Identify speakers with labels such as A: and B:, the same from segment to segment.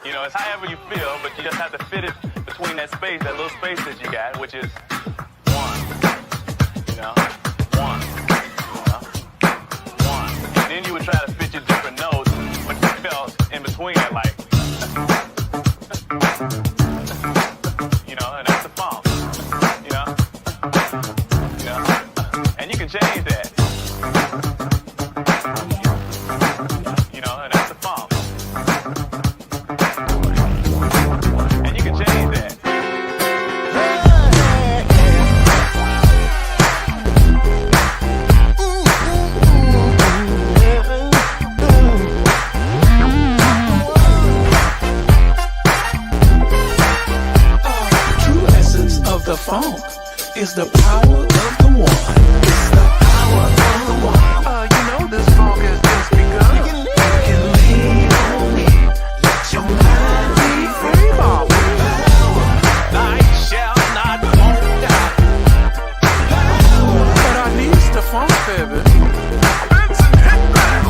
A: You know, it's however you feel, but you just have to fit it between that space, that little space that you got, which is one. You know, one. You know, one. And then you would try to fit your different notes, but you felt in between it, like, you know, and that's the funk. You know, you know, and you can change that. You know, and that's the funk. And you can change that.
B: True essence of the funk is the power of the one. It's the power of the one. You know this funk has just begun. You can lean on me. Let your mind be free, Bob. Night shall not won't die. But I need the funk, baby. Benson, hit back.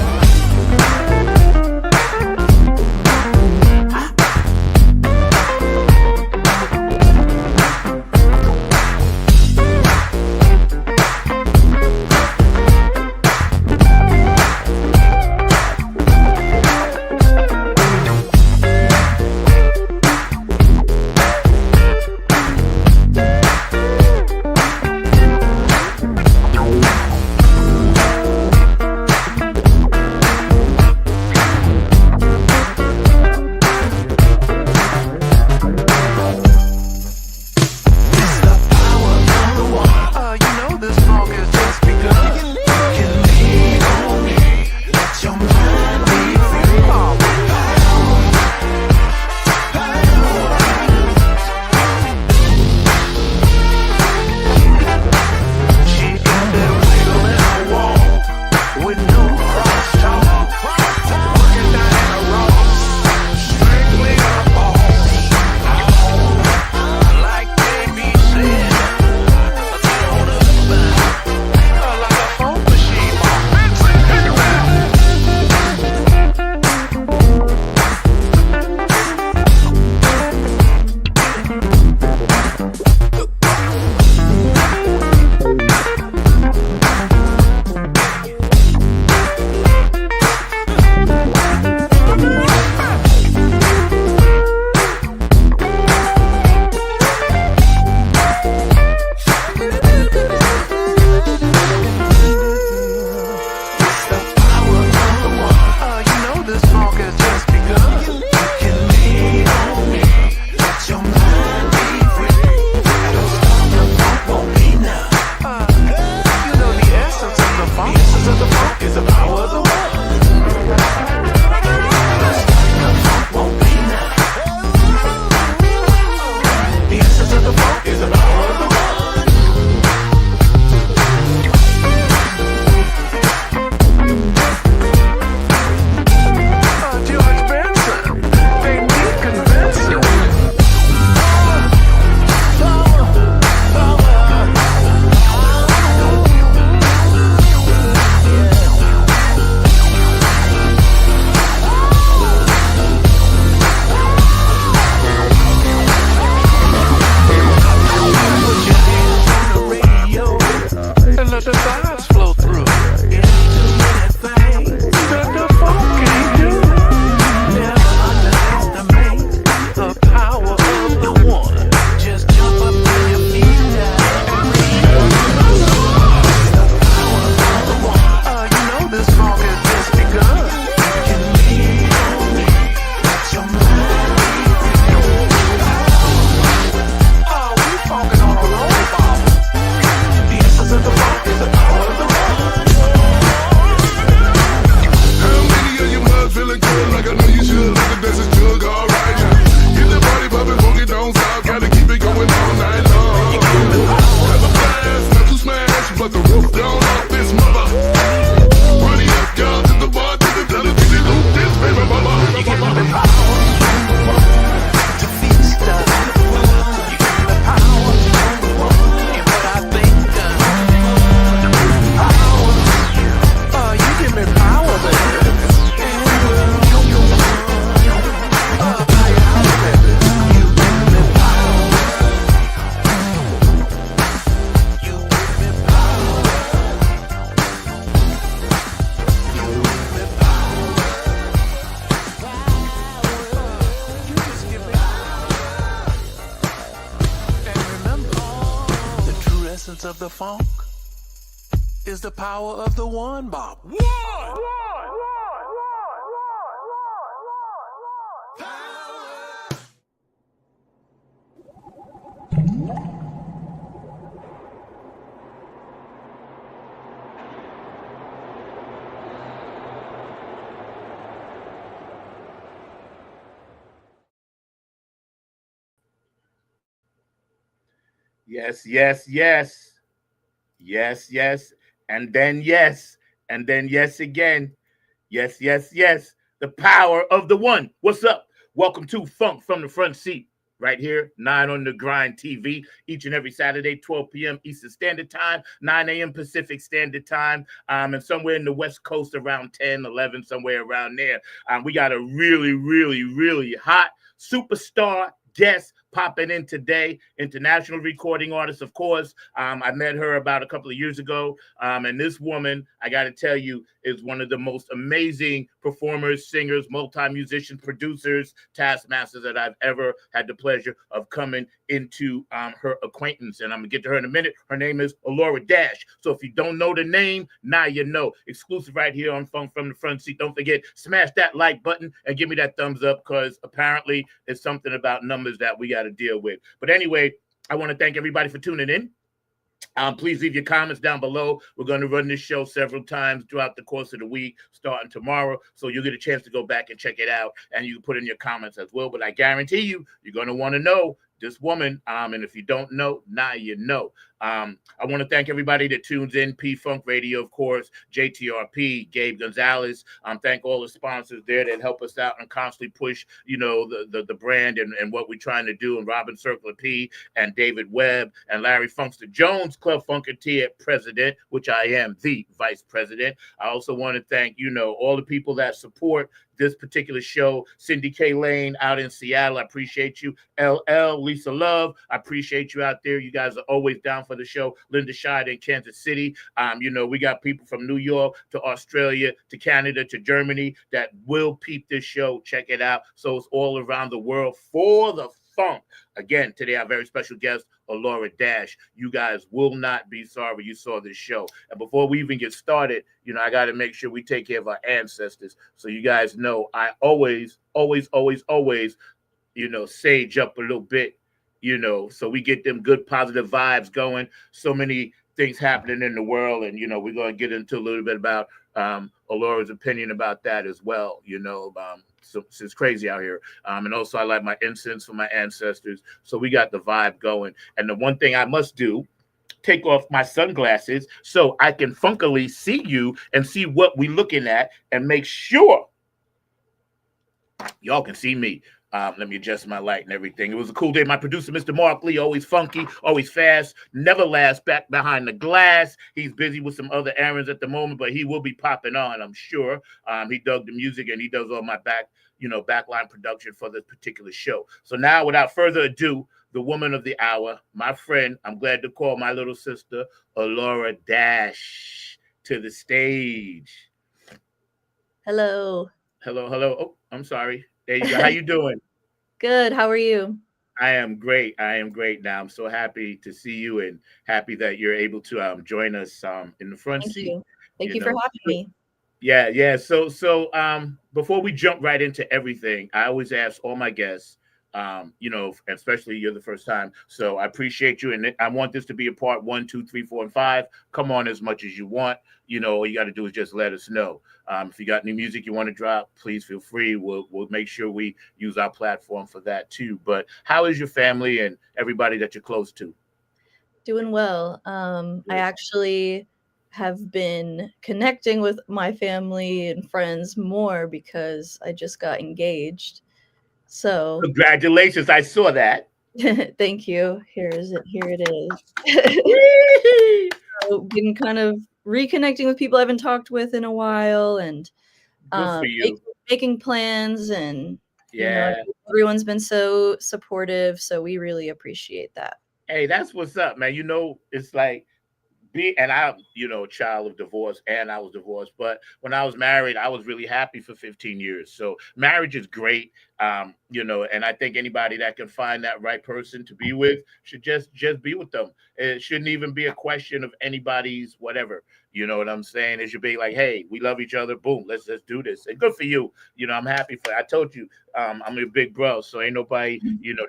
B: essence of the funk is the power of the one, Bob. One!
C: Yes, yes, yes. Yes, yes. And then yes. And then yes again. Yes, yes, yes. The power of the one. What's up? Welcome to Funk from the Front Seat. Right here, 9 on the Grind TV, each and every Saturday, 12 p.m. Eastern Standard Time, 9 a.m. Pacific Standard Time, and somewhere in the West Coast around 10, 11, somewhere around there. We got a really, really, really hot superstar guest popping in today, international recording artist, of course. I met her about a couple of years ago, and this woman, I got to tell you, is one of the most amazing performers, singers, multi-musicians, producers, taskmasters that I've ever had the pleasure of coming into her acquaintance. And I'm going to get to her in a minute. Her name is ELORA Dash. So if you don't know the name, now you know. Exclusive right here on Funk from the Front Seat. Don't forget, smash that like button and give me that thumbs up, because apparently it's something about numbers that we got to deal with. But anyway, I want to thank everybody for tuning in. Please leave your comments down below. We're going to run this show several times throughout the course of the week, starting tomorrow. So you'll get a chance to go back and check it out, and you can put in your comments as well. But I guarantee you, you're going to want to know this woman. And if you don't know, now you know. I want to thank everybody that tunes in. P-Funk Radio, of course, JTRP, Gabe Gonzalez. Thank all the sponsors there that help us out and constantly push, the brand and what we're trying to do. And Robin Circular P and David Webb and Larry Funkster Jones, Club Funketeer President, which I am the Vice President. I also want to thank, all the people that support this particular show. Cindy K. Lane out in Seattle, I appreciate you. LL, Lisa Love, I appreciate you out there. You guys are always down for the show. Linda Scheid in Kansas City. We got people from New York to Australia to Canada to Germany that will peep this show. Check it out. So it's all around the world for the funk. Again, today our very special guest, ELORA Dash. You guys will not be sorry you saw this show. And before we even get started, I got to make sure we take care of our ancestors. So you guys know I always, sage up a little bit, so we get them good positive vibes going. So many things happening in the world, and we're going to get into a little bit about ELORA's opinion about that as well. So it's crazy out here. And also I like my incense for my ancestors. So we got the vibe going. And the one thing I must do, take off my sunglasses so I can funkily see you and see what we're looking at and make sure y'all can see me. Let me adjust my light and everything. It was a cool day. My producer, Mr. Mark Lee, always funky, always fast, never last back behind the glass. He's busy with some other errands at the moment, but he will be popping on, I'm sure. He dug the music and he does all my backline production for this particular show. So now, without further ado, the woman of the hour, my friend, I'm glad to call my little sister, ELORA Dash, to the stage.
D: Hello.
C: Hello. Oh, I'm sorry. There you go. How you doing?
D: Good. How are you?
C: I am great. Now I'm so happy to see you and happy that you're able to join us in the front
D: Thank
C: seat.
D: you. Thank you for having me.
C: Yeah. So before we jump right into everything, I always ask all my guests, especially you're the first time. So I appreciate you. And I want this to be a part 1, 2, 3, 4, and 5. Come on as much as you want. All you got to do is just let us know. If you got new music you want to drop, please feel free. We'll make sure we use our platform for that too. But how is your family and everybody that you're close to?
D: Doing well. I actually have been connecting with my family and friends more because I just got engaged. So
C: Congratulations. I saw that.
D: thank you. Here it is. So been kind of reconnecting with people I haven't talked with in a while, and
C: Good for you.
D: making plans, and
C: Yeah.
D: everyone's been so supportive, so we really appreciate that.
C: Hey, that's what's up, man. It's like and I, child of divorce, and I was divorced. But when I was married, I was really happy for 15 years. So marriage is great. And I think anybody that can find that right person to be with should just be with them. It shouldn't even be a question of anybody's whatever. You know what I'm saying? It should be like, hey, we love each other. Boom, let's do this. And good for you. I'm happy for. I told you, I'm your big bro. So ain't nobody.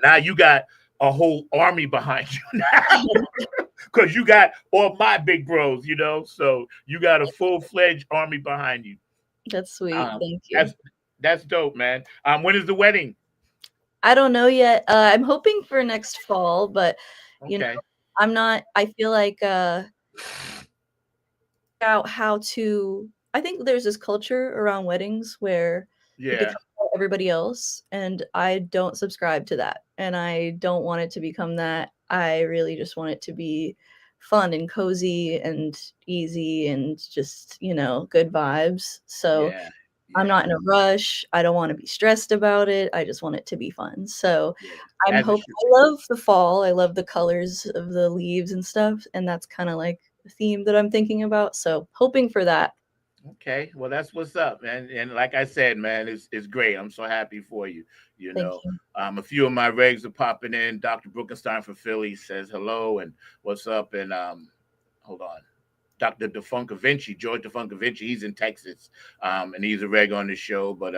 C: Now you got a whole army behind you now. Because you got all my big bros, so you got a full-fledged army behind you.
D: That's sweet. Thank you.
C: That's dope, man. When is the wedding?
D: I don't know yet. I'm hoping for next fall, but
C: Okay.
D: I'm not. I feel like out how to. I think there's this culture around weddings where it
C: Yeah.
D: becomes about everybody else, and I don't subscribe to that, and I don't want it to become that. I really just want it to be fun and cozy and easy and just good vibes. So
C: Yeah.
D: I'm
C: Yeah.
D: not in a rush. I don't wanna be stressed about it. I just want it to be fun. So,
C: Yeah.
D: I'm
C: As it
D: hoping.
C: should
D: I love the fall. I love the colors of the leaves and stuff, and that's kinda like the theme that I'm thinking about, so hoping for that.
C: Okay, well, that's what's up, man. And like I said, man, it's great. I'm so happy for you.
D: Thank you.
C: A few of my regs are popping in. Dr. Brookenstein from Philly says hello and what's up. And hold on, Dr. DeFuncavinci, George DeFuncavinci, he's in Texas, and he's a reg on the show. But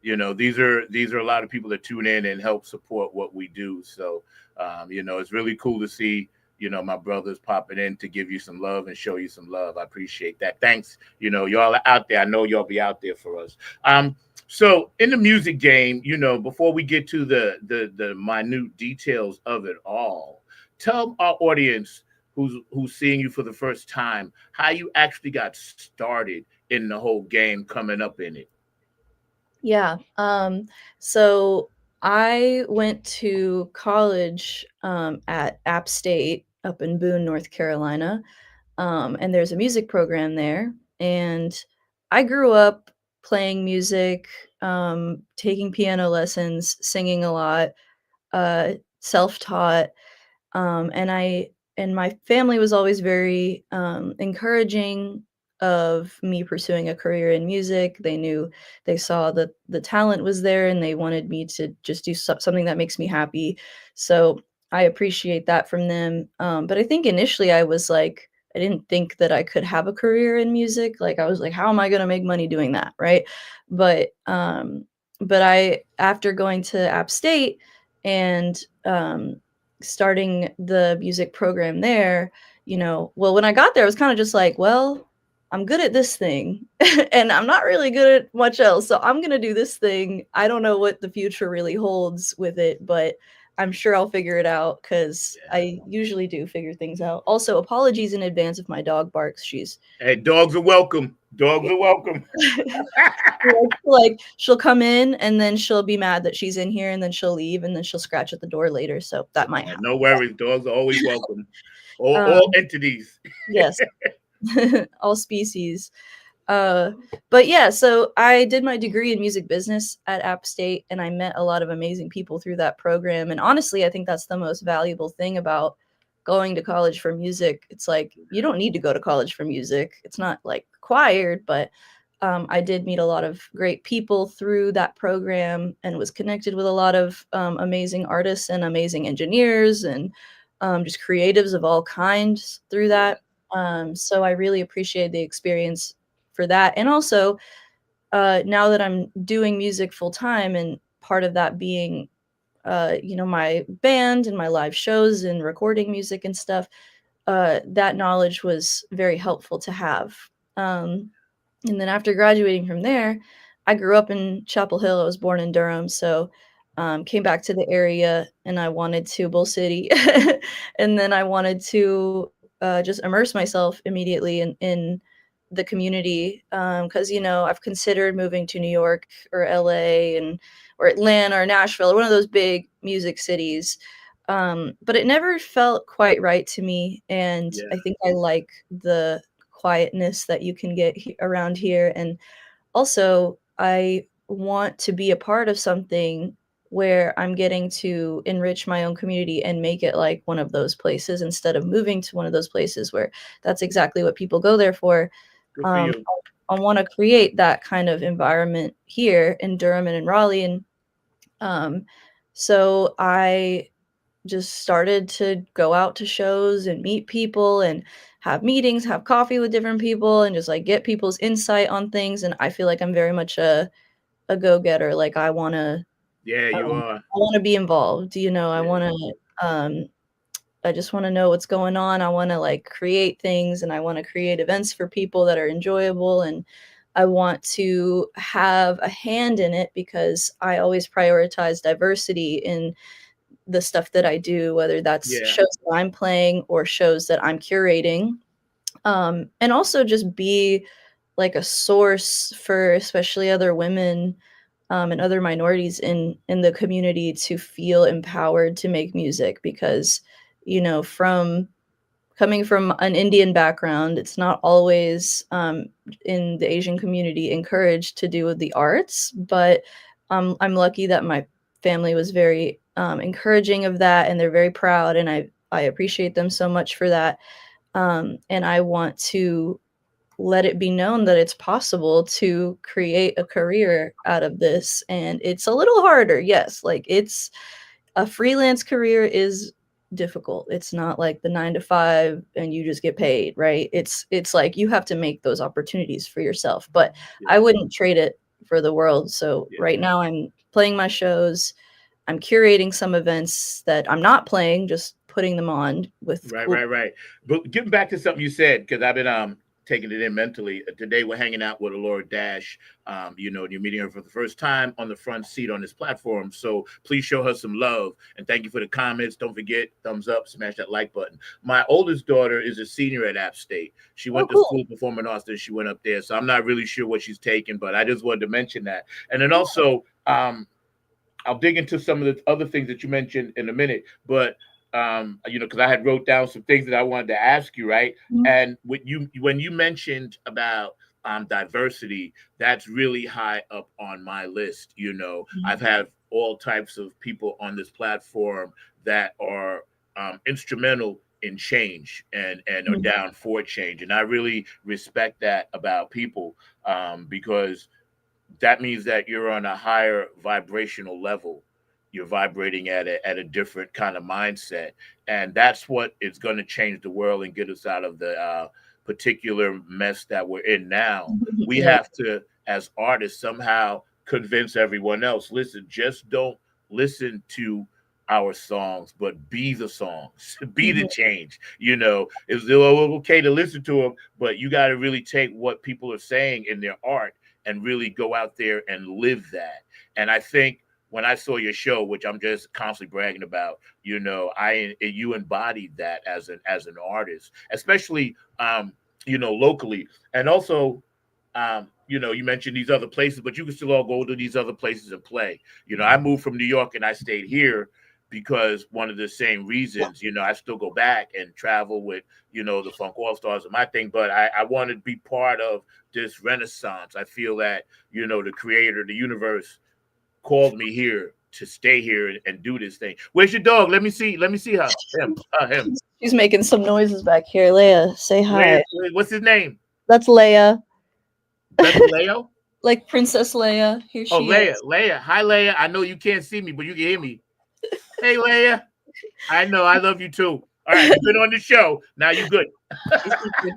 C: these are a lot of people that tune in and help support what we do. So it's really cool to see my brothers popping in to give you some love and show you some love. I appreciate that. Thanks. Y'all are out there. I know y'all be out there for us. So in the music game, before we get to the minute details of it all, tell our audience who's seeing you for the first time how you actually got started in the whole game coming up in it.
D: Yeah, so I went to college, at App State up in Boone, North Carolina, and there's a music program there, and I grew up playing music, taking piano lessons, singing a lot, self-taught, and my family was always very encouraging of me pursuing a career in music. They saw that the talent was there, and they wanted me to just do something that makes me happy. So I appreciate that from them. But I think initially I was like, I didn't think that I could have a career in music. Like I was like, how am I going to make money doing that, right? But I after going to App State and starting the music program there, well, when I got there, I was kind of just like, well, I'm good at this thing and I'm not really good at much else. So I'm going to do this thing. I don't know what the future really holds with it, but I'm sure I'll figure it out because I usually do figure things out. Also, apologies in advance if my dog barks. She's
C: Hey, dogs are welcome. Dogs are welcome.
D: like she'll come in and then she'll be mad that she's in here and then she'll leave and then she'll scratch at the door later. So that might happen.
C: No worries. Dogs are always welcome. All
D: Um,
C: entities.
D: yes, all species. But yeah, so I did my degree in music business at App State, and I met a lot of amazing people through that program. And honestly, I think that's the most valuable thing about going to college for music. It's like you don't need to go to college for music. It's not like required, but I did meet a lot of great people through that program and was connected with a lot of amazing artists and amazing engineers and just creatives of all kinds through that. So I really appreciated the experience for that. And also, now that I'm doing music full time and part of that being, my band and my live shows and recording music and stuff, that knowledge was very helpful to have. Um, and then after graduating from there, I grew up in Chapel Hill. I was born in Durham, so came back to the area, and I wanted to Bull City, and then I wanted to just immerse myself immediately in the community because I've considered moving to New York or LA and or Atlanta or Nashville or one of those big music cities. But it never felt quite right to me, and
C: Yeah.
D: I think I like the quietness that you can get around here. And also, I want to be a part of something where I'm getting to enrich my own community and make it like one of those places instead of moving to one of those places where that's exactly what people go there for.
C: Good for
D: Um,
C: you.
D: I want to create that kind of environment here in Durham and in Raleigh. And so I just started to go out to shows and meet people and have meetings, have coffee with different people, and just like get people's insight on things. And I feel like I'm very much a go-getter. Like
C: Yeah, you are.
D: I want to be involved. I
C: Yeah.
D: want to I just want to know what's going on. I want to like create things, and I want to create events for people that are enjoyable, and I want to have a hand in it because I always prioritize diversity in the stuff that I do, whether that's
C: Yeah.
D: shows that I'm playing or shows that I'm curating. And also just be like a source for especially other women, and other minorities in the community to feel empowered to make music because, from coming from an Indian background, it's not always, in the Asian community encouraged to do with the arts, but I'm lucky that my family was very encouraging of that, and they're very proud, and I appreciate them so much for that. And I want to let it be known that it's possible to create a career out of this, and it's a little harder, yes. Like, it's a freelance career is difficult. It's not like the 9 to 5 and you just get paid, right? It's like you have to make those opportunities for yourself, but
C: Yeah.
D: I wouldn't trade it for the world. So
C: Yeah.
D: right now I'm playing my shows. I'm curating some events that I'm not playing, just putting them on with
C: Right,
D: cool.
C: right, right. But getting back to something you said, because I've been taking it in mentally. Today we're hanging out with Elora Dash. You're meeting her for the first time on the front seat on this platform. So please show her some love and thank you for the comments. Don't forget, thumbs up, smash that like button. My oldest daughter is a senior at App State. She
D: Oh,
C: went to
D: cool.
C: school performing arts, then she went up there. So I'm not really sure what she's taking, but I just wanted to mention that. And then also, I'll dig into some of the other things that you mentioned in a minute, but because I had wrote down some things that I wanted to ask you, right?
D: Mhm.
C: And when you mentioned about diversity, that's really high up on my list. I've had all types of people on this platform that are instrumental in change and are
D: Mhm.
C: down for change, and I really respect that about people because that means that you're on a higher vibrational level. You're vibrating at a different kind of mindset, and that's what is going to change the world and get us out of the particular mess that we're in now. We
D: Yeah.
C: have to, as artists, somehow convince everyone else. Listen, just don't listen to our songs, but be the songs, be the
D: Mhm.
C: change. It's okay to listen to them, but you got to really take what people are saying in their art and really go out there and live that. And I think when I saw your show, which I'm just constantly bragging about, you embodied that as an artist, especially locally, and also you mentioned these other places, but you can still all go to these other places and play. I moved from New York and I stayed here because one of the same reasons. I still go back and travel with the Funk All Stars and my thing, but I want to be part of this renaissance. I feel that the creator, the universe, called me here to stay here and do this thing. Where's your dog? Let me see. Let me see her. Him.
D: She's making some noises back here. Leia, say hi.
C: What's his name?
D: That's Leia.
C: That's Leo.
D: Like Princess Leia. Here
C: Oh,
D: she
C: Leia.
D: is.
C: Leia. Hi, Leia. I know you can't see me, but you can hear me. Hey, Leia. I know. I love you too. All right, you've been on the show. Now you good.
D: She's sleeping.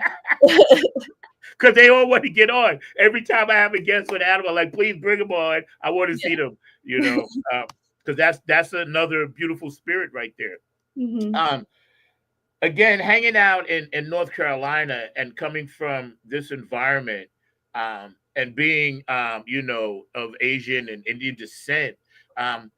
C: Because they all want to get on. Every time I have a guest with animal, I'm like, please bring them on. I want to see them, because that's another beautiful spirit right there.
D: Mhm.
C: Um, Again, hanging out in North Carolina and coming from this environment, and being, of Asian and Indian descent, um,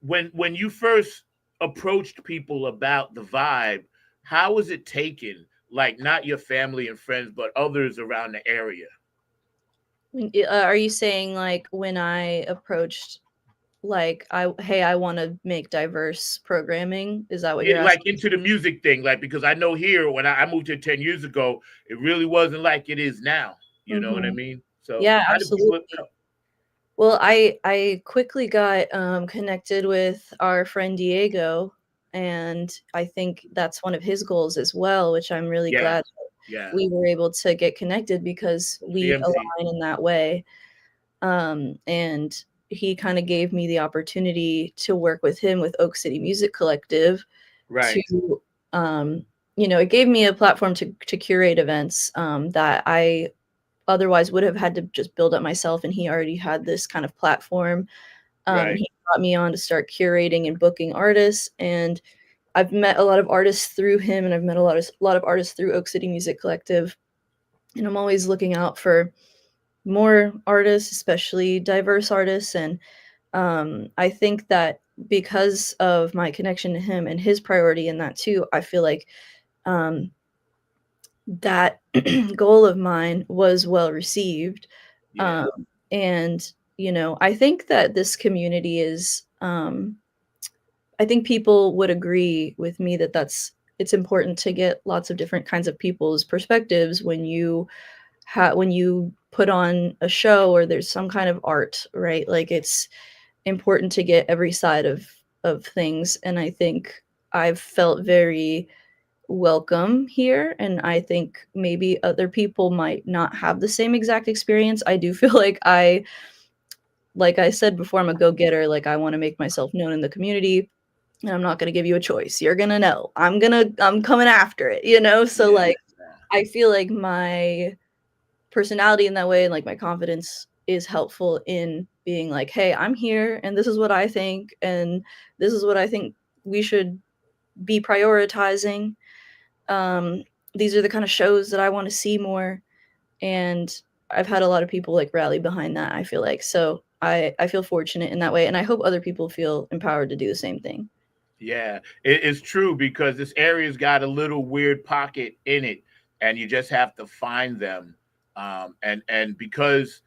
C: when you first approached people about the vibe, how was it taken? Like, not your family and friends, but others around the area.
D: Are you saying like when I approached, like, hey, I want to make diverse programming? Is that what you're
C: Yeah, like
D: asking?
C: into the music thing, like because I know here when I moved here 10 years ago, it really wasn't like it is now. You know what I
D: Hmm.
C: mean? So
D: Yeah,
C: how do people?
D: absolutely. Well, I quickly got connected with our friend Diego, and I think that's one of his goals as well, which I'm really
C: Yeah,
D: glad
C: yeah.
D: we were able to get connected because we
C: CMC.
D: align in that way. And he kind of gave me the opportunity to work with him with Oak City Music Collective
C: Right,
D: to, um, it gave me a platform to curate events that I otherwise would have had to just build up myself. And he already had this kind of platform. And
C: right,
D: he brought me on to start curating and booking artists. And I've met a lot of artists through him, and I've met a lot of artists through Oak City Music Collective. And I'm always looking out for more artists, especially diverse artists. And I think that because of my connection to him and his priority in that too, I feel like um, that goal of mine was well received.
C: yeah,
D: Um, and, I think that this community is, I think people would agree with me that it's important to get lots of different kinds of people's perspectives when you put on a show or there's some kind of art, right? Like it's important to get every side of things, and I think I've felt very welcome here, and I think maybe other people might not have the same exact experience. I do feel like I said before, I'm a go-getter. Like I want to make myself known in the community, and I'm not going to give you a choice. You're going to know. I'm coming after it. So
C: yeah,
D: like I feel like my personality in that way and like my confidence is helpful in being like, hey, I'm here and this is what I think, and this is what I think we should be prioritizing. um these are the kind of shows that I want to see more, and I've had a lot of people like rally behind that. I feel like, so I feel fortunate in that way, and I hope other people feel empowered to do the same thing.
C: yeah. It's true because this area's got a little weird pocket in it, and you just have to find them. And because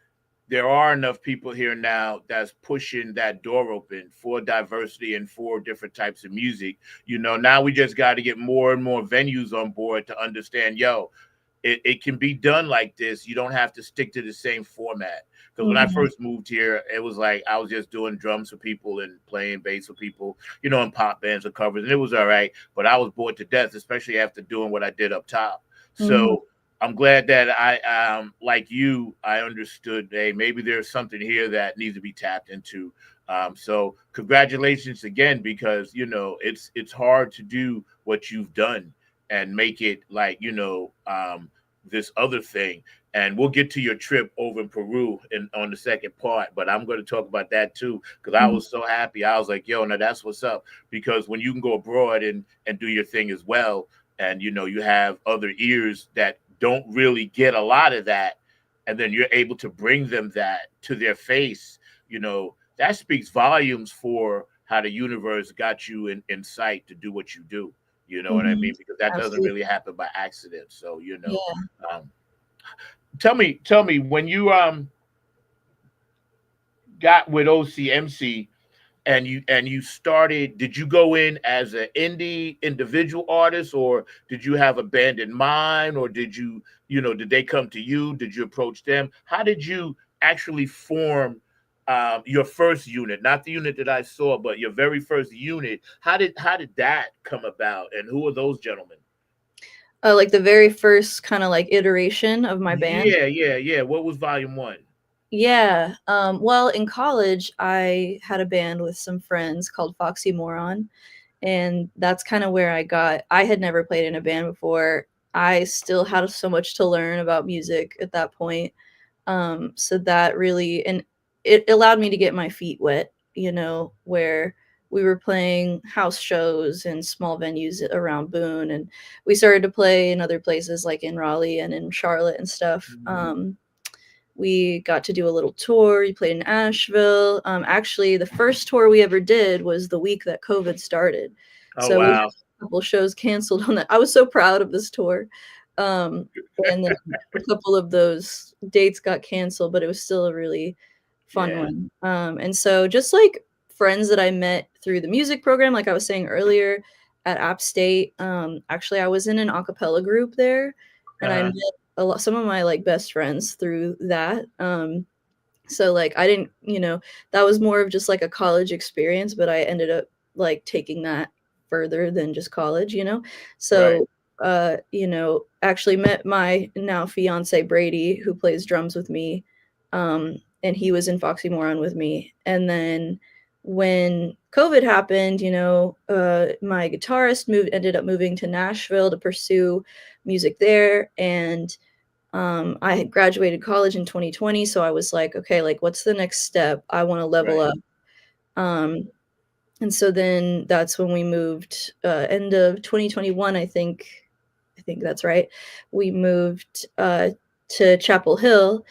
C: there are enough people here now that's pushing that door open for diversity and for different types of music. Now we just got to get more and more venues on board to understand, yo, it can be done like this. You don't have to stick to the same format. Because when I
D: Mhm.
C: first moved here, it was like I was just doing drums for people and playing bass for people, in pop bands or covers, and it was all right. But I was bored to death, especially after doing what I did up top.
D: Mhm.
C: So I'm glad that like you, I understood. Hey, maybe there's something here that needs to be tapped into. So congratulations again, because it's hard to do what you've done and make it like this other thing. And we'll get to your trip over in Peru on the second part, but I'm going to talk about that too because I
D: Mhm.
C: was so happy. I was like, yo, now that's what's up. Because when you can go abroad and do your thing as well, and you have other ears that don't really get a lot of that, and then you're able to bring them that to their face, that speaks volumes for how the universe got you in sight to do what you do. You know what I
D: Mhm.
C: mean? Because that doesn't
D: Absolutely.
C: really happen by accident. So,
D: Yeah.
C: um, tell me when you got with OCMC and you started, did you go in as an indie individual artist, or did you have a band in mind, or did they come to you? Did you approach them? How did you actually form your first unit, not the unit that I saw, but your very first unit? How did that come about, and who are those gentlemen?
D: Like the very first kind of like iteration of my band.
C: Yeah, yeah, yeah. What was volume one?
D: Yeah. Well, in college, I had a band with some friends called Foxy Moron, and that's kind of where I had never played in a band before. I still had so much to learn about music at that point. So that really, and it allowed me to get my feet wet, where we were playing house shows and small venues around Boone, and we started to play in other places like in Raleigh and in Charlotte and stuff. We got to do a little tour. We played in Asheville. Actually, the first tour we ever did was the week that COVID started.
C: Oh
D: So we had
C: wow.
D: a couple shows canceled on that. I was so proud of this tour. Um, and then a couple of those dates got canceled, but it was still a really fun
C: Yeah.
D: one. And so just like friends that I met through the music program, like I was saying earlier at App State, actually I was in an a cappella group there, and I
C: Uh-huh.
D: met some of my like best friends through that. So like I didn't, that was more of just like a college experience, but I ended up like taking that further than just college,
C: Right.
D: So actually met my now fiance Brady, who plays drums with me. And he was in Foxy Moron with me. And then when COVID happened, my guitarist ended up moving to Nashville to pursue music there. And I had graduated college in 2020, so I was like, okay, like what's the next step? I want to level
C: Right.
D: up. Um, and so then that's when we moved, end of 2021, I think. I think that's right. We moved to Chapel Hill.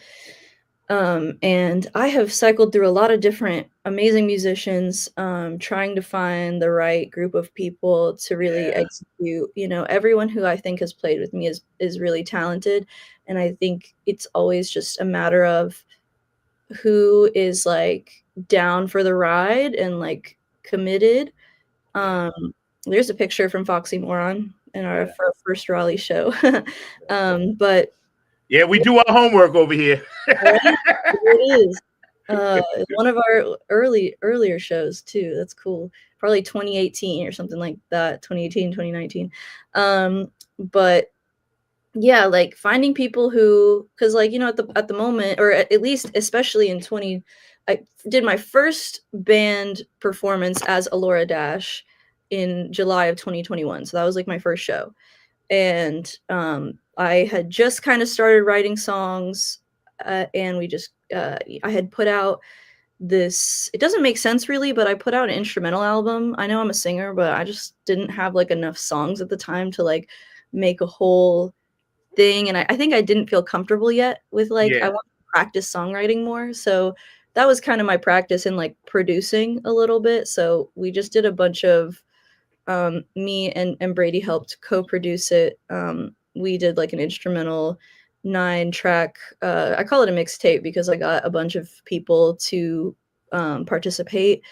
D: And I have cycled through a lot of different amazing musicians, trying to find the right group of people to really
C: Yeah.
D: execute. Everyone who I think has played with me is really talented, and I think it's always just a matter of who is like down for the ride and like committed.
C: Yeah.
D: Um, there's a picture from Foxy Moron in our
C: Yeah.
D: first Raleigh show. But
C: Yeah, we do our homework over here.
D: right? It is. One of our earlier shows too. That's cool. Probably 2018 or something like that. 2018, 2019. But yeah, like finding people who, because like at the moment, or at least especially in 20, I did my first band performance as ELORA Dash in July of 2021. So that was like my first show. And I had just kind of started writing songs, and I had put out this. It doesn't make sense really, but I put out an instrumental album. I know I'm a singer, but I just didn't have like enough songs at the time to like make a whole thing, and I think I didn't feel comfortable yet with like I
C: Yeah.
D: want to practice songwriting more. So that was kind of my practice in like producing a little bit. So we just did a bunch of me and Brady helped co-produce it. We did like an instrumental 9-track. I call it a mixtape because I got a bunch of people to participate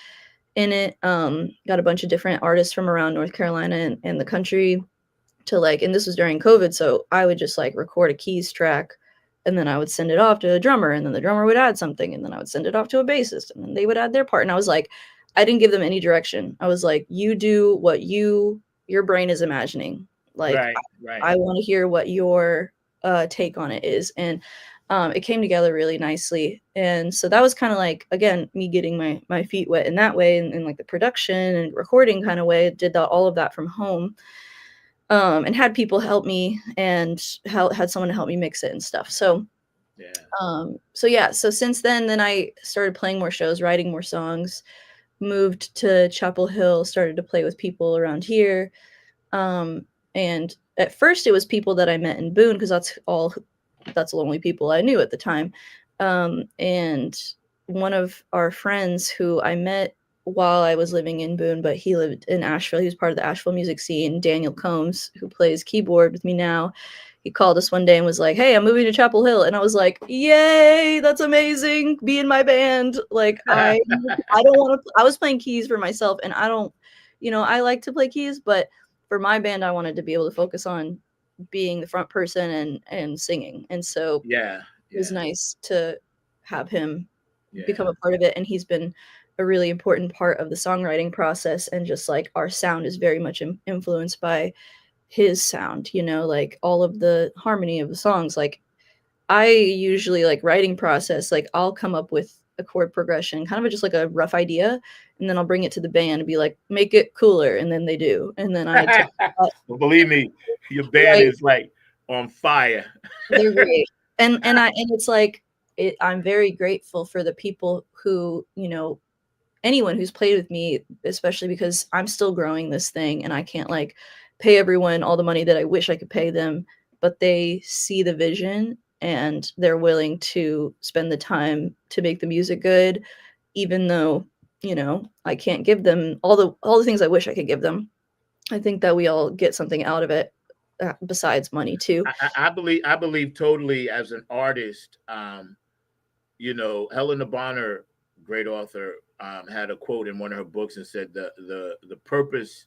D: in it. Got a bunch of different artists from around North Carolina and the country to like, and this was during COVID, so I would just like record a keys track, and then I would send it off to a drummer, and then the drummer would add something, and then I would send it off to a bassist, and then they would add their part. And I was like, I didn't give them any direction. I was like, you do what your brain is imagining. Like
C: Right. Right.
D: I want to hear what your take on it is. And it came together really nicely. And so that was kind of like, again, me getting my feet wet in that way, and like the production and recording kind of way. Did all of that from home, and had people help me, and had someone to help me mix it and stuff. So
C: Yeah.
D: so since then I started playing more shows, writing more songs, moved to Chapel Hill, started to play with people around here. Um, and at first it was people that I met in Boone, because that's the only people I knew at the time. And one of our friends who I met while I was living in Boone, but he lived in Asheville. He was part of the Asheville music scene. Daniel Combs, who plays keyboard with me now, he called us one day and was like, "Hey, I'm moving to Chapel Hill," and I was like, "Yay, that's amazing! Be in my band!" Like I don't want to. I was playing keys for myself, and I don't, I like to play keys, but for my band, I wanted to be able to focus on being the front person and singing, and so
C: Yeah.
D: it was
C: Yeah.
D: nice to have him
C: Yeah.
D: become a part of it, and he's been a really important part of the songwriting process. And just like our sound is very much influenced by his sound, like all of the harmony of the songs. Like I usually, like, writing process, like I'll come up with a chord progression, kind of just like a rough idea, and then I'll bring it to the band and be like, make it cooler, and then they do, and then I take that,
C: Well, believe me, your band
D: right.
C: is like on fire.
D: They're great. And it's like I'm very grateful for the people who, anyone who's played with me, especially because I'm still growing this thing, and I can't like pay everyone all the money that I wish I could pay them, but they see the vision and they're willing to spend the time to make the music good, even though, I can't give them all the things I wish I could give them. I think that we all get something out of it, besides money too.
C: I believe totally as an artist. Helena Bonner, great author, had a quote in one of her books and said the purpose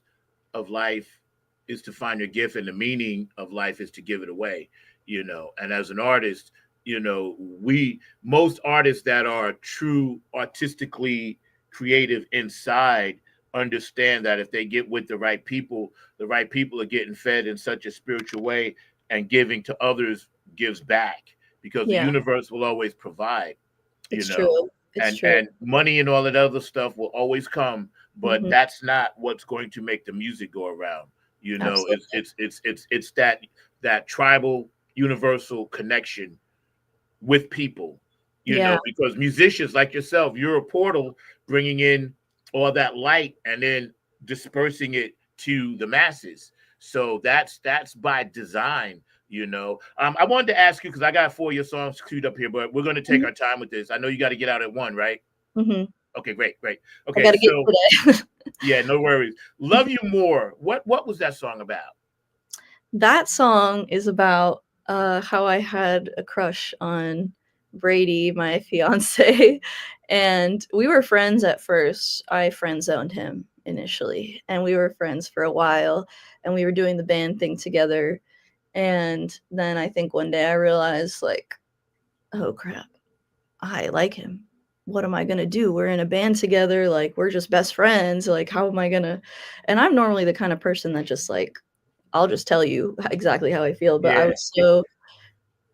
C: of life is to find your gift, and the meaning of life is to give it away. And as an artist, Most artists that are true artistically creative inside understand that if they get with the right people are getting fed in such a spiritual way, and giving to others gives back, because the
D: Yeah,
C: universe will always provide, you
D: it's
C: know
D: true. It's true.
C: and money and all that other stuff will always come, but
D: Hmm.
C: that's not what's going to make the music go around.
D: Absolutely.
C: It's that tribal universal connection with people,
D: Yeah,
C: because musicians like yourself, you're a portal, bringing in all that light and then dispersing it to the masses. So that's by design. I wanted to ask you, because I got 4 of your songs queued up here, but we're going to take our time with this. I know you got to get out at 1, right?
D: hmm
C: Okay, great.
D: I
C: Okay,
D: gotta get
C: so
D: today.
C: yeah, no worries. Love You More. What was that song about?
D: That song is about how I had a crush on Brady, my fiance, and we were friends at first. I friend zoned him initially, and we were friends for a while, and we were doing the band thing together. And then I think one day I realized, like, oh crap, I like him. What am I gonna do? We're in a band together, like, we're just best friends. Like, how am I gonna? And I'm normally the kind of person that just like I'll just tell you exactly how I feel, but I
C: Yeah,
D: was so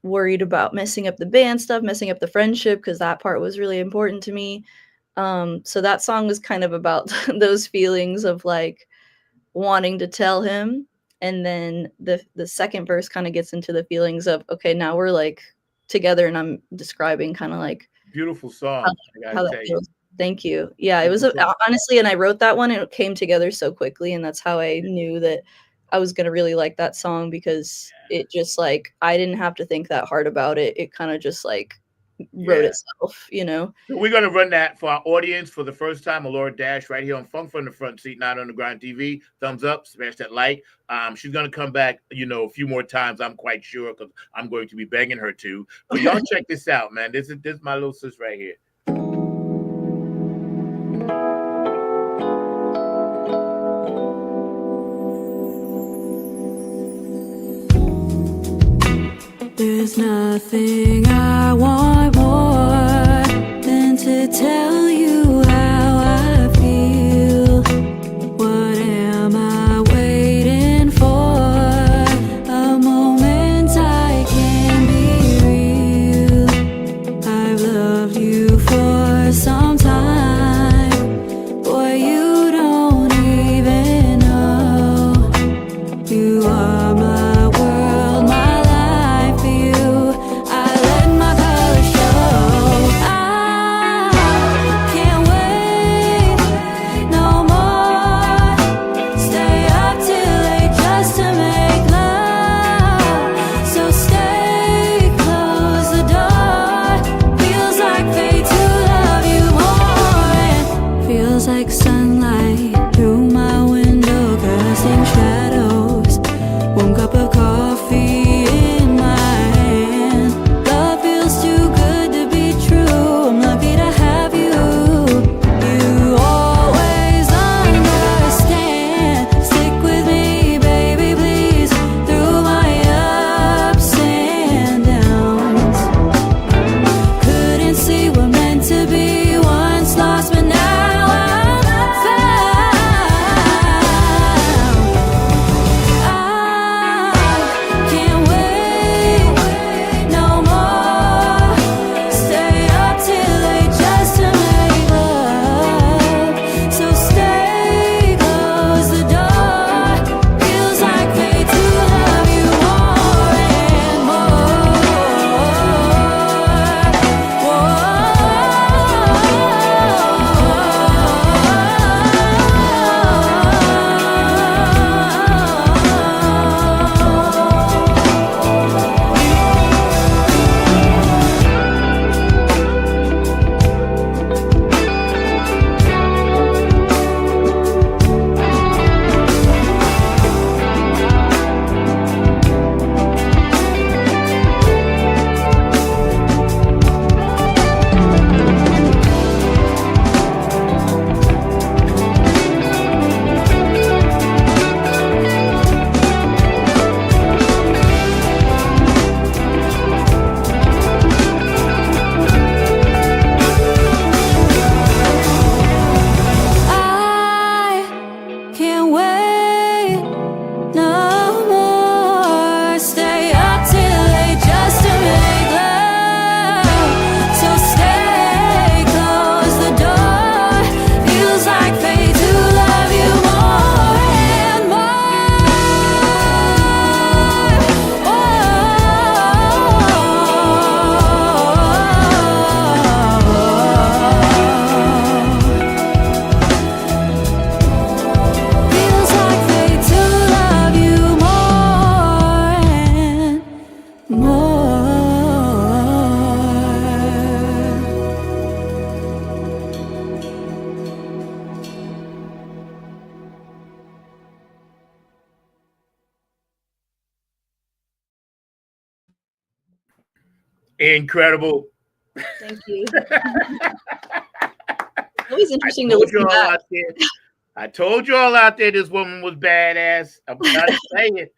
D: worried about messing up the band stuff, messing up the friendship, because that part was really important to me. So that song was kind of about those feelings of, like, wanting to tell him, and then the second verse kinda gets into the feelings of, okay, now we're, like, together, and I'm describing kinda, like,
C: beautiful
D: how
C: song, I gotta
D: how that
C: tell you.
D: feels. Thank you. Yeah, it was
C: Beautiful
D: a
C: song.
D: honestly, and I wrote that one, and it came together so quickly, and that's how I knew that I was gonna really like that song, because it just, like, I didn't have to think that hard about it. It kinda just, like, wrote
C: Yeah.
D: itself, you know?
C: So we're gonna run that for our audience for the first time. ELORA Dash right here on Funk from the Front Seat, Not Underground TV. Thumbs up, smash that like. She's gonna come back, a few more times. I'm quite sure, because I'm going to be begging her to. But y'all check this out, man. This is my little sis right here.
E: There's nothing I want more than to tell you how I feel. What am I waiting for? A moment I can be real. I've loved you for some time. Boy, you don't even know. You are my world, my life for you. I let my colors
C: Incredible.
D: Thank you. It's always
C: I
D: interesting to
C: told you
D: listen
C: all
D: back.
C: out there. I told you all out there this woman was badass. I'm trying to say it.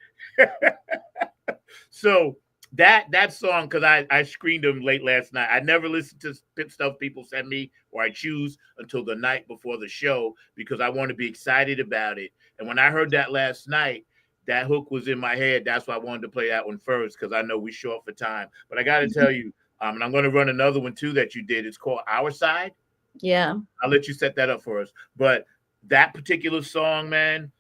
C: So that song, because I screened them late last night. I never listen to stuff people send me or I choose until the night before the show because I want to be excited about it. And when I heard that last night, that hook was in my head. That's why I wanted to play that one first because I know we short for time. But I got to tell you, and I'm going to run another one too that you did. It's called Our Side.
D: Yeah.
C: I'll let you set that up for us. But that particular song, man,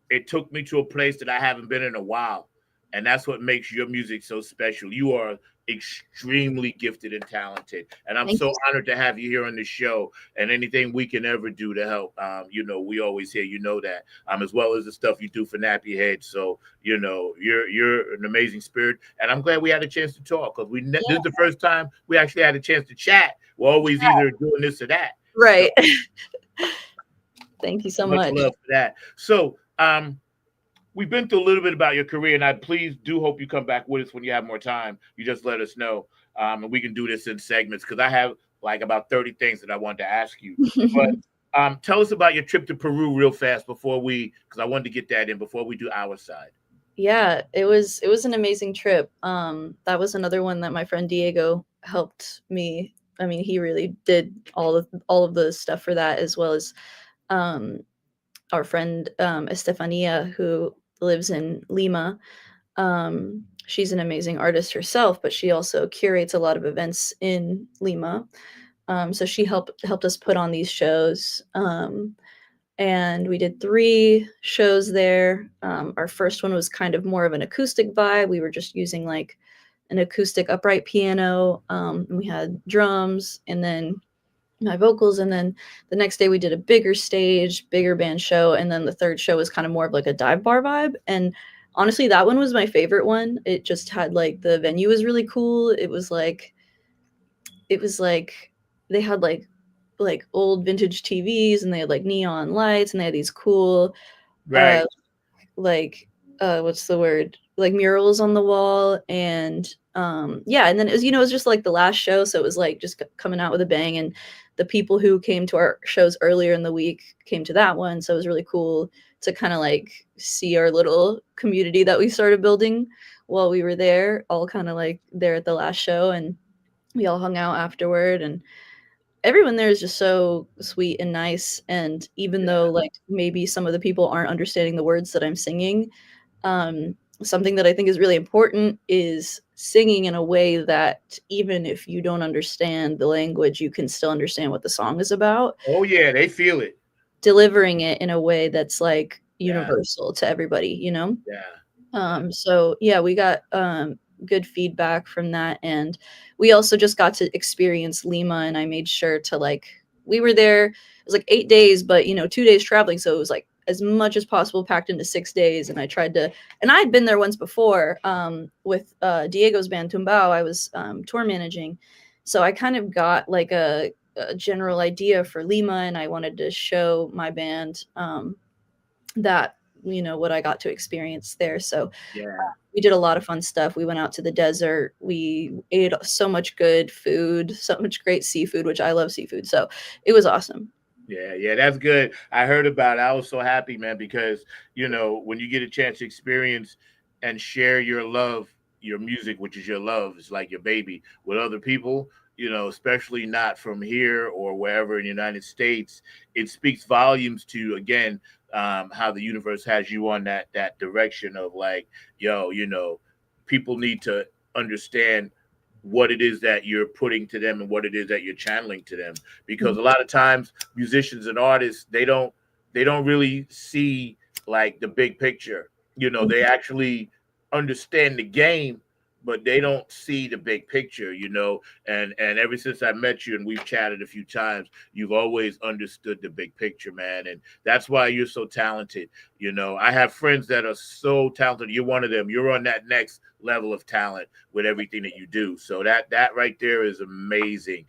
C: it took me to a place that I haven't been in a while. And that's what makes your music so special. You are extremely gifted and talented. And I'm
D: Thank
C: so
D: you.
C: honored to have you here on the show. And anything we can ever do to help, we always hear, that, as well as the stuff you do for Nappy Head. So, you're an amazing spirit. And I'm glad we had a chance to talk because this is the first time we actually had a chance to chat. We're always either doing this or that.
D: Right.
C: So,
D: thank you so
C: much
D: much.
C: love for that. So, we've been through a little bit about your career, and I please do hope you come back with us when you have more time. You just let us know, and we can do this in segments because I have like about 30 things that I want to ask you. But tell us about your trip to Peru real fast because I wanted to get that in before we do Our Side.
D: Yeah, it was an amazing trip. That was another one that my friend Diego helped me. I mean, he really did all of the stuff for that, as well as um, our friend Estefania, who lives in Lima. She's an amazing artist herself, but she also curates a lot of events in Lima. So she helped us put on these shows. And we did 3 shows there. Our first one was kind of more of an acoustic vibe. We were just using like an acoustic upright piano. And we had drums and then my vocals. And then the next day we did a bigger stage, bigger band show. And then the third show was kind of more of like a dive bar vibe. And honestly, that one was my favorite one. It just had like the venue was really cool. It was like they had like old vintage TVs and they had like neon lights and they had these cool
C: Right.
D: uh like what's the word, like murals on the wall. And yeah, and then it was just like the last show, so it was like just coming out with a bang. And the people who came to our shows earlier in the week came to that one, so it was really cool to kind of like see our little community that we started building while we were there, all kind of like there at the last show. And we all hung out afterward, and everyone there is just so sweet and nice. And even though like maybe some of the people aren't understanding the words that I'm singing, something that I think is really important is singing in a way that even if you don't understand the language, you can still understand what the song is about.
C: Oh yeah, they feel it.
D: Delivering it in a way that's like
C: Yeah.
D: universal to everybody,
C: Yeah.
D: So yeah, we got good feedback from that. And we also just got to experience Lima, and I made sure to we were there, it was like 8 days, but 2 days traveling, so it was like as much as possible packed into 6 days. And I had been there once before with Diego's band Tumbao. I was tour managing, so I kind of got like a general idea for Lima, and I wanted to show my band that what I got to experience there. So
C: Yeah.
D: we did a lot of fun stuff. We went out to the desert. We ate so much good food, so much great seafood, which I love seafood. So it was awesome.
C: Yeah, that's good. I heard about it. I was so happy, man, because when you get a chance to experience and share your love, your music, which is your love, it's like your baby, with other people, especially not from here or wherever in the United States, it speaks volumes to again how the universe has you on that direction of like, people need to understand what it is that you're putting to them and what it is that you're channeling to them, because a lot of times musicians and artists they don't really see like the big picture. They actually understand the game, but they don't see the big picture. And ever since I met you and we've chatted a few times, you've always understood the big picture, man, and that's why you're so talented. I have friends that are so talented. You're one of them. You're on that next level of talent with everything that you do. So that right there is amazing.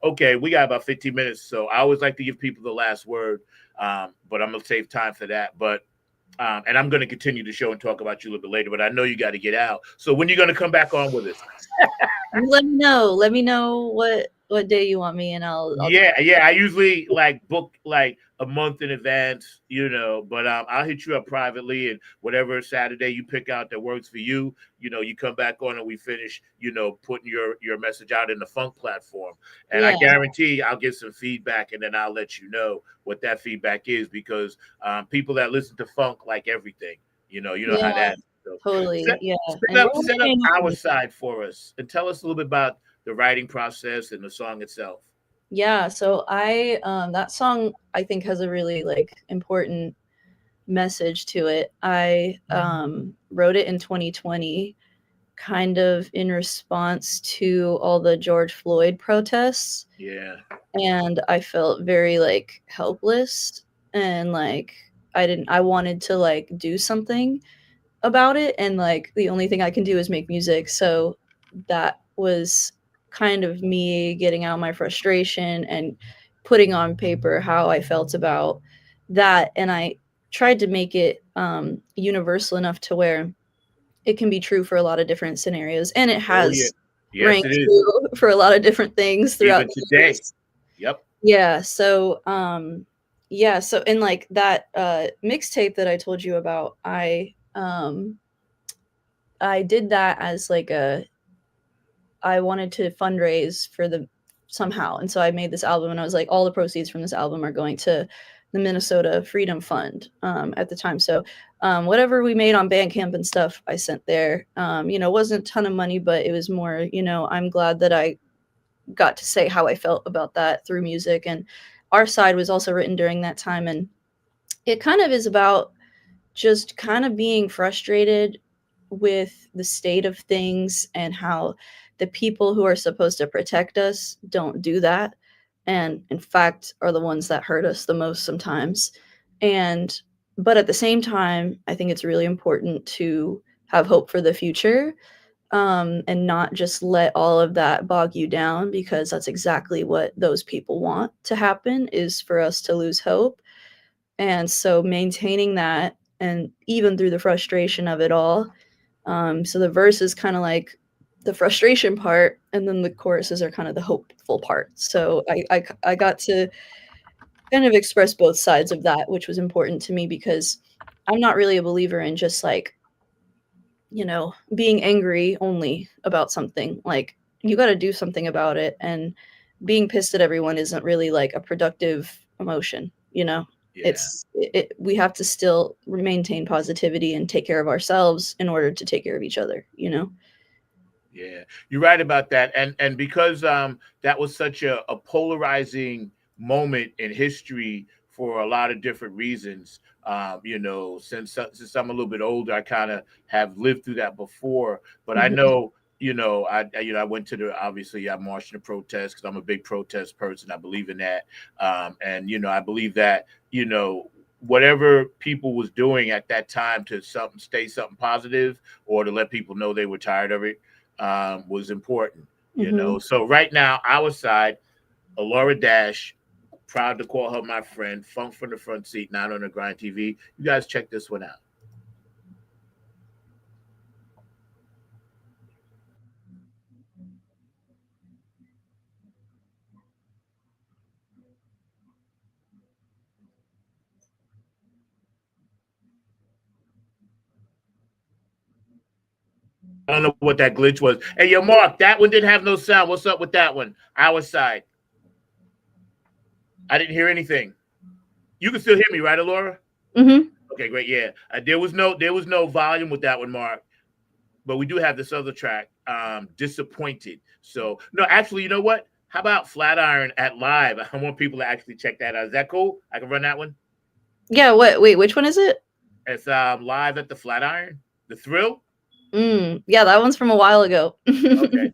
C: Okay, we got about 15 minutes, so I always like to give people the last word, but I'm gonna save time for that. But And I'm going to continue the show and talk about you a little bit later, but I know you got to get out. So when are you going to come back on with us?
D: You let me know. Let me know what day you want me, and I'll
C: Yeah. I usually like book like a month in advance, but I'll hit you up privately, and whatever Saturday you pick out that works for you, you come back on and we finish, putting your message out in the funk platform. And I guarantee I'll get some feedback, and then I'll let you know what that feedback is, because people that listen to funk like everything, how that. So
D: totally.
C: set up our side for us and tell us a little bit about the writing process and the song itself.
D: Yeah, so I that song I think has a really like important message to it. I wrote it in 2020, kind of in response to all the George Floyd protests.
C: Yeah.
D: And I felt very like helpless, and like I wanted to like do something about it, and like the only thing I can do is make music. So that was kind of me getting out my frustration and putting on paper how I felt about that. And I tried to make it universal enough to where it can be true for a lot of different scenarios, and it has
C: Yes,
D: ranked
C: it is.
D: true for a lot of different things throughout
C: Even today.
D: years.
C: Yep.
D: Yeah, so so in like that mixtape that I told you about, I did that as like I wanted to fundraise for the somehow. And so I made this album, and I was like, all the proceeds from this album are going to the Minnesota Freedom Fund at the time. So whatever we made on Bandcamp and stuff, I sent there. Wasn't a ton of money, but it was more, I'm glad that I got to say how I felt about that through music. And Our Side was also written during that time. And it kind of is about just kind of being frustrated with the state of things and how the people who are supposed to protect us don't do that, and in fact are the ones that hurt us the most sometimes. But at the same time, I think it's really important to have hope for the future, and not just let all of that bog you down, because that's exactly what those people want to happen, is for us to lose hope. And so maintaining that, and even through the frustration of it all. So the verse is kind of like the frustration part, and then the choruses are kind of the hopeful part. So I got to kind of express both sides of that, which was important to me, because I'm not really a believer in just like, being angry only about something. Like, you got to do something about it, and being pissed at everyone isn't really like a productive emotion,
C: Yeah.
D: we have to still maintain positivity and take care of ourselves in order to take care of each other.
C: Yeah, you're right about that. And because that was such a polarizing moment in history for a lot of different reasons. Since I'm a little bit older, I kind of have lived through that before. But I know, I went to obviously I marched in a protest because I'm a big protest person. I believe in that. And I believe that, whatever people was doing at that time to stay something positive, or to let people know they were tired of it, was important. So right now, Our Side, ELORA Dash, proud to call her my friend, Funk from the Front Seat, Not on the Grind TV. You guys check this one out. I don't know what that glitch was. Hey, yo, Mark, that one didn't have no sound. What's up with that one? Our Side. I didn't hear anything. You can still hear me, right, ELORA?
D: Mm-hmm.
C: Okay, great. Yeah, there was no volume with that one, Mark. But we do have this other track, Disappointed. So no, actually, you know what? How about Flatiron at Live? I want people to actually check that out. Is that cool? I can run that one.
D: Yeah. Wait, which one is it?
C: It's Live at the Flatiron. The Thrill.
D: Yeah, that one's from a while ago.
C: Okay.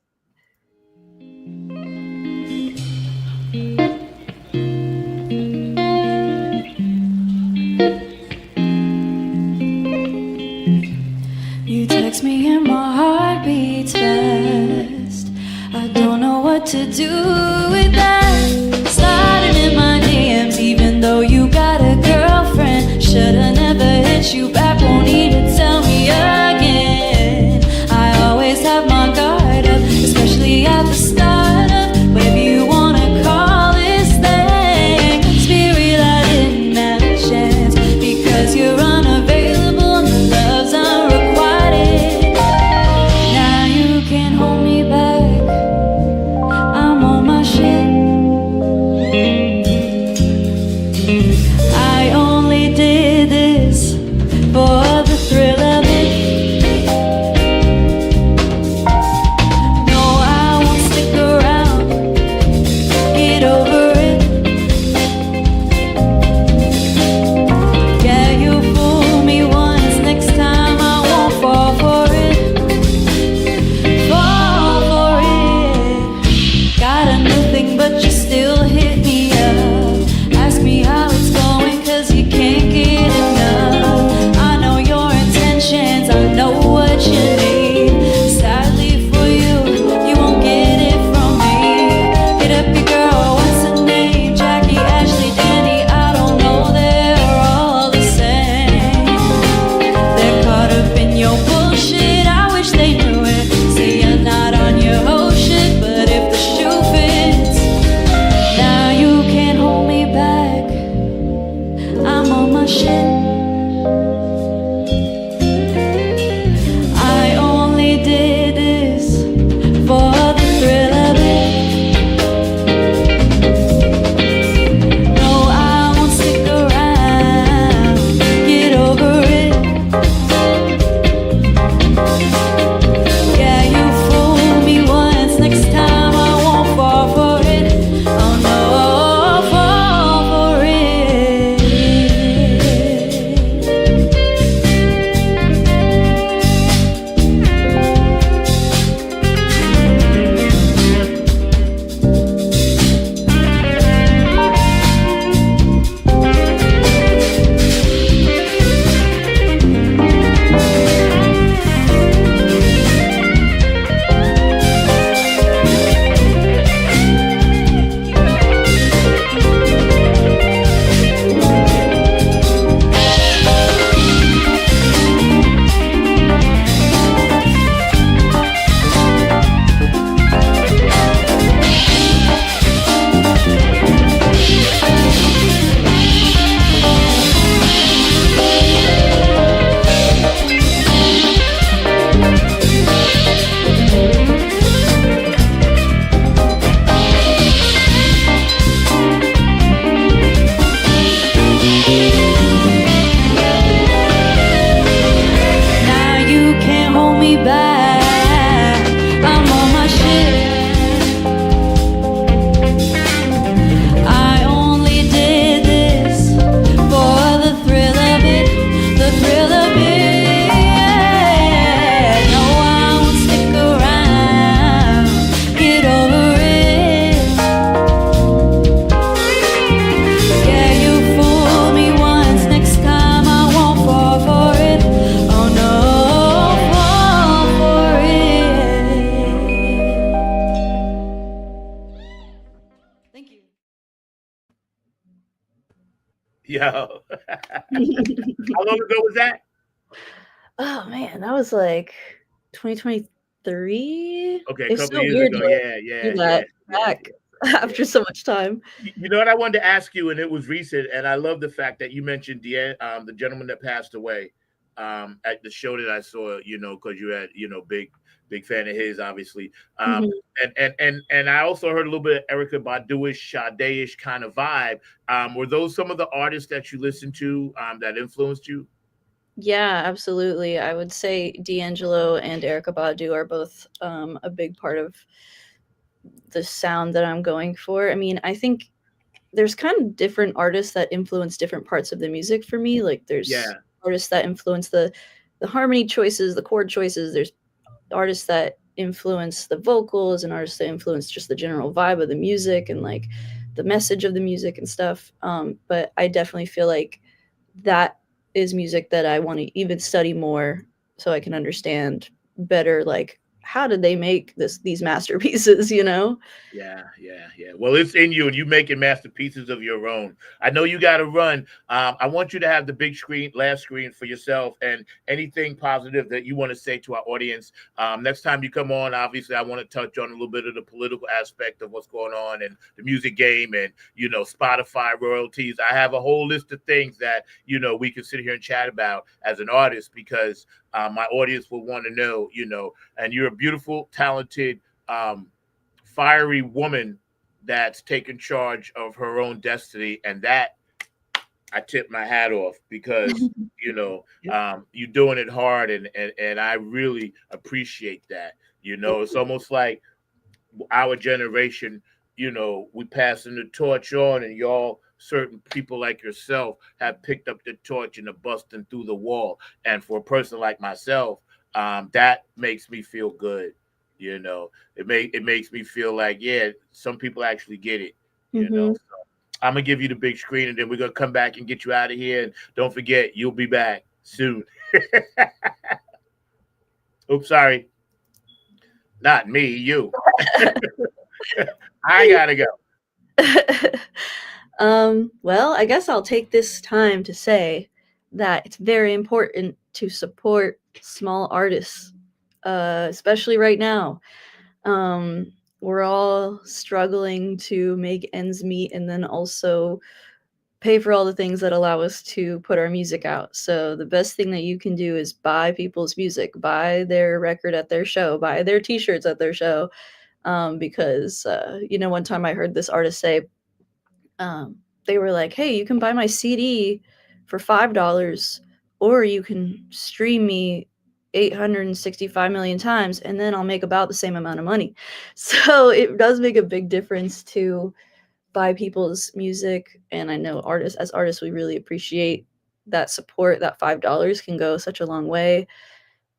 E: You text me and my heart beats fast. I don't know what to do with that. Sliding in my DMs even though you got a girlfriend. Shoulda never hit you back. me back. I'm on my shit. I only did this for the thrill of it, the thrill of it. No, I won't stick around. Get over it. Yeah, you fooled me once. Next time I won't fall for it. Oh no, fall for it. Thank you.
C: Yo. How long ago was that?
D: Oh man, that was like 2023.
C: Okay, a
D: It's
C: couple
D: so
C: years
D: weird
C: ago.
D: to like,
C: Yeah,
D: do
C: yeah,
D: that
C: yeah.
D: back after so much time.
C: You know what I wanted to ask you, and it was recent, and I love the fact that you mentioned the gentleman that passed away at the show that I saw. You know, because you had big fan of his, obviously.
D: Mhm.
C: And I also heard a little bit of Erica Baduish, Sade-ish kind of vibe. Were those some of the artists that you listened to that influenced you?
D: Yeah, absolutely. I would say D'Angelo and Erykah Badu are both a big part of the sound that I'm going for. I mean, I think there's kind of different artists that influence different parts of the music for me. Like there's
C: Yeah,
D: artists that influence the harmony choices, the chord choices. There's artists that influence the vocals and artists that influence just the general vibe of the music and like the message of the music and stuff. But I definitely feel like that is music that I want to even study more so I can understand better like how did they make these masterpieces, you know?
C: yeah. Well, it's in you, and you making masterpieces of your own. I know you got to run. I want you to have the big screen, last screen for yourself, and anything positive that you want to say to our audience. Next time you come on, obviously, I want to touch on a little bit of the political aspect of what's going on and the music game, and Spotify royalties. I have a whole list of things that we can sit here and chat about as an artist because my audience will want to know. And you're a beautiful, talented. Fiery woman that's taken charge of her own destiny, and that I tip my hat off because you're doing it hard, and I really appreciate that. It's almost like our generation, we passing the torch on, and y'all, certain people like yourself, have picked up the torch and are busting through the wall. And for a person like myself, that makes me feel good. It makes me feel like, yeah, some people actually get it.
D: Mhm.
C: So I'm gonna give you the big screen, and then we're gonna come back and get you out of here. And don't forget, you'll be back soon. Oops, sorry, not me, you. I gotta go.
D: Well, I guess I'll take this time to say that it's very important to support small artists, especially right now. We're all struggling to make ends meet and then also pay for all the things that allow us to put our music out. So the best thing that you can do is buy people's music, buy their record at their show, buy their t-shirts at their show. Because one time I heard this artist say, um, they were like, "Hey, you can buy my CD for $5, or you can stream me 865 million times, and then I'll make about the same amount of money." So it does make a big difference to buy people's music, and I know as artists, we really appreciate that support. That $5 can go such a long way.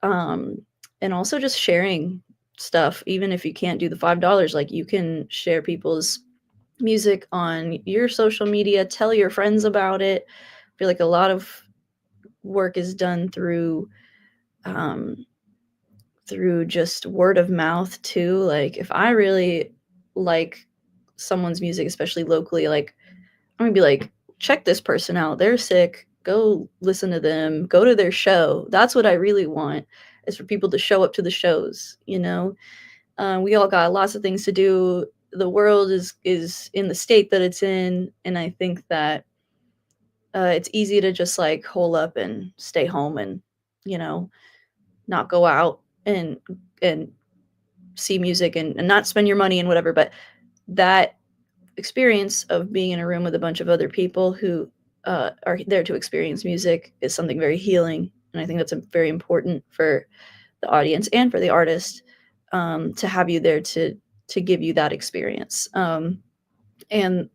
D: Um, and also just sharing stuff, even if you can't do the $5, like you can share people's music on your social media, tell your friends about it. I feel like a lot of work is done um, through just word of mouth too. Like if I really like someone's music, especially locally, like I'm gonna be like, check this person out. They're sick. Go listen to them. Go to their show. That's what I really want is for people to show up to the shows. We all got lots of things to do. The world is in the state that it's in, and I think that it's easy to just like hole up and stay home and you know not go out and see music and not spend your money and whatever. But that experience of being in a room with a bunch of other people who are there to experience music is something very healing, and I think that's very important for the audience and for the artist, to have you there to give you that experience. And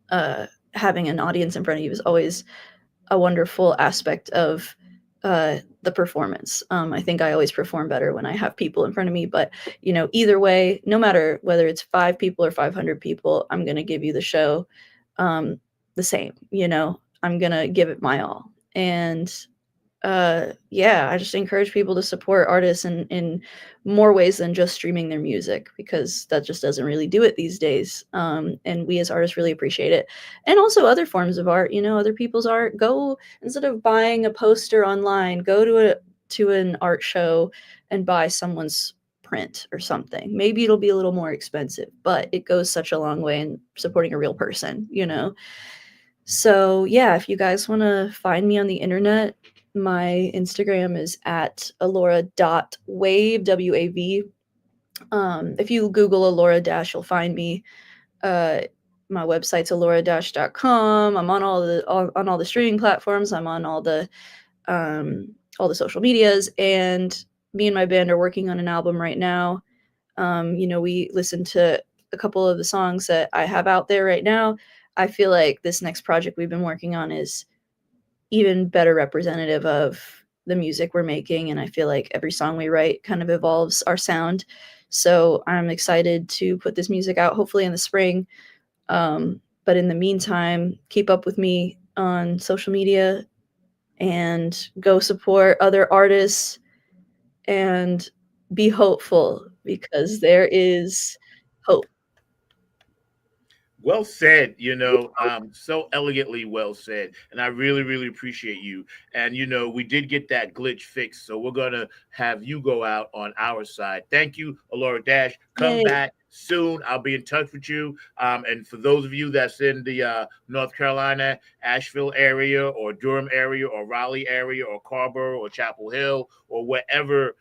D: having an audience in front of you is always a wonderful aspect of the performance. I think I always perform better when I have people in front of me, but either way, no matter whether it's 5 people or 500 people, I'm going to give you the show the same. I'm going to give it my all. And yeah, I just encourage people to support artists in more ways than just streaming their music, because that just doesn't really do it these days. And we as artists really appreciate it. And also other forms of art, other people's art. Go, instead of buying a poster online, go to an art show and buy someone's print or something. Maybe it'll be a little more expensive, but it goes such a long way in supporting a real person. So yeah, if you guys want to find me on the internet, my Instagram is at elora.wave, W-A-V. If you Google Elora Dash, you'll find me. My website's elora-.com. I'm on all the streaming platforms. I'm on all the social medias, and me and my band are working on an album right now. We listened to a couple of the songs that I have out there right now. I feel like this next project we've been working on is even better representative of the music we're making, and I feel like every song we write kind of evolves our sound. So I'm excited to put this music out hopefully in the spring. But in the meantime, keep up with me on social media and go support other artists and be hopeful, because there is hope.
C: Well said, so elegantly well said. And I really, really appreciate you. And, we did get that glitch fixed. So we're going to have you go out on our side. Thank you, Elora Dash. Come back soon. I'll be in touch with you. And for those of you that's in the North Carolina, Asheville area, or Durham area, or Raleigh area, or Carrboro, or Chapel Hill, or wherever,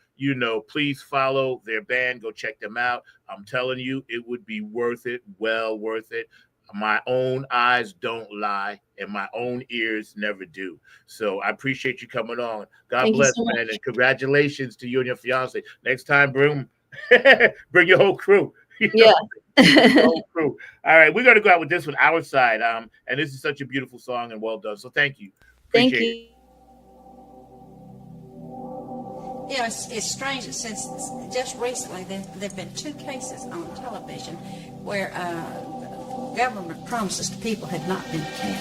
C: please follow their band. Go check them out. I'm telling you, it would be worth it. Well worth it. My own eyes don't lie, and my own ears never do. So I appreciate you coming on. God bless, man, and congratulations to you and your fiance. Next time, bring your whole crew.
D: Yeah.
C: Whole crew. All right, we're gonna go out with this one, Our Side. And this is such a beautiful song, and well done. So thank you. Appreciate it.
F: Yeah, it's strange that since just recently there've been 2 cases on television where government promises to people have not been kept.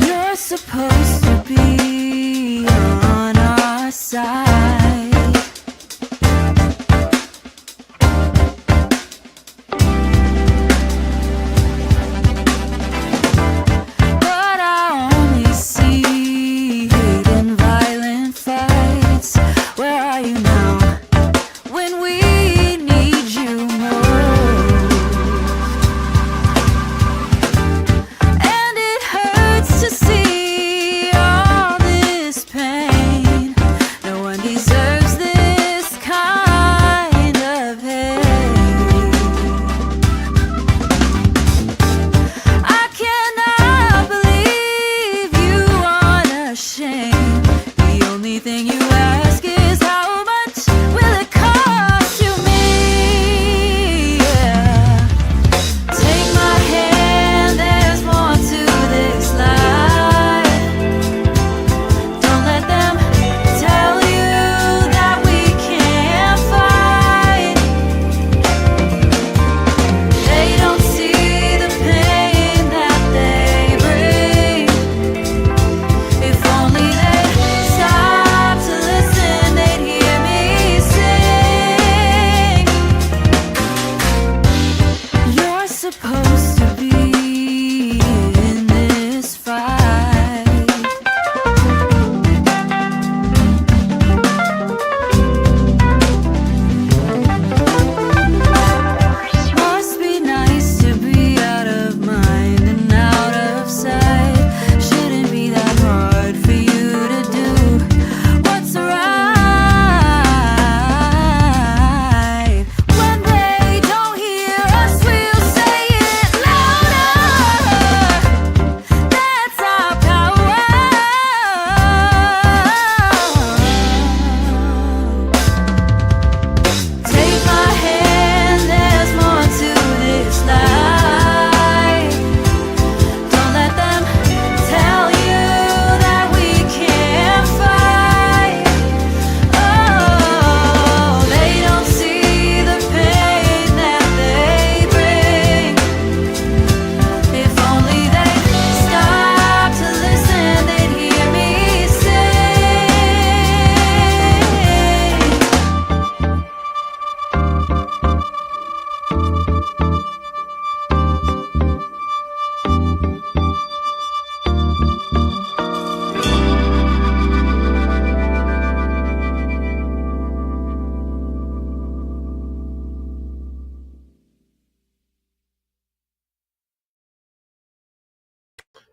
E: You're supposed to be on our side. But I only see hate and violent fights. Where are you now when we need you most? And it hurts to see all this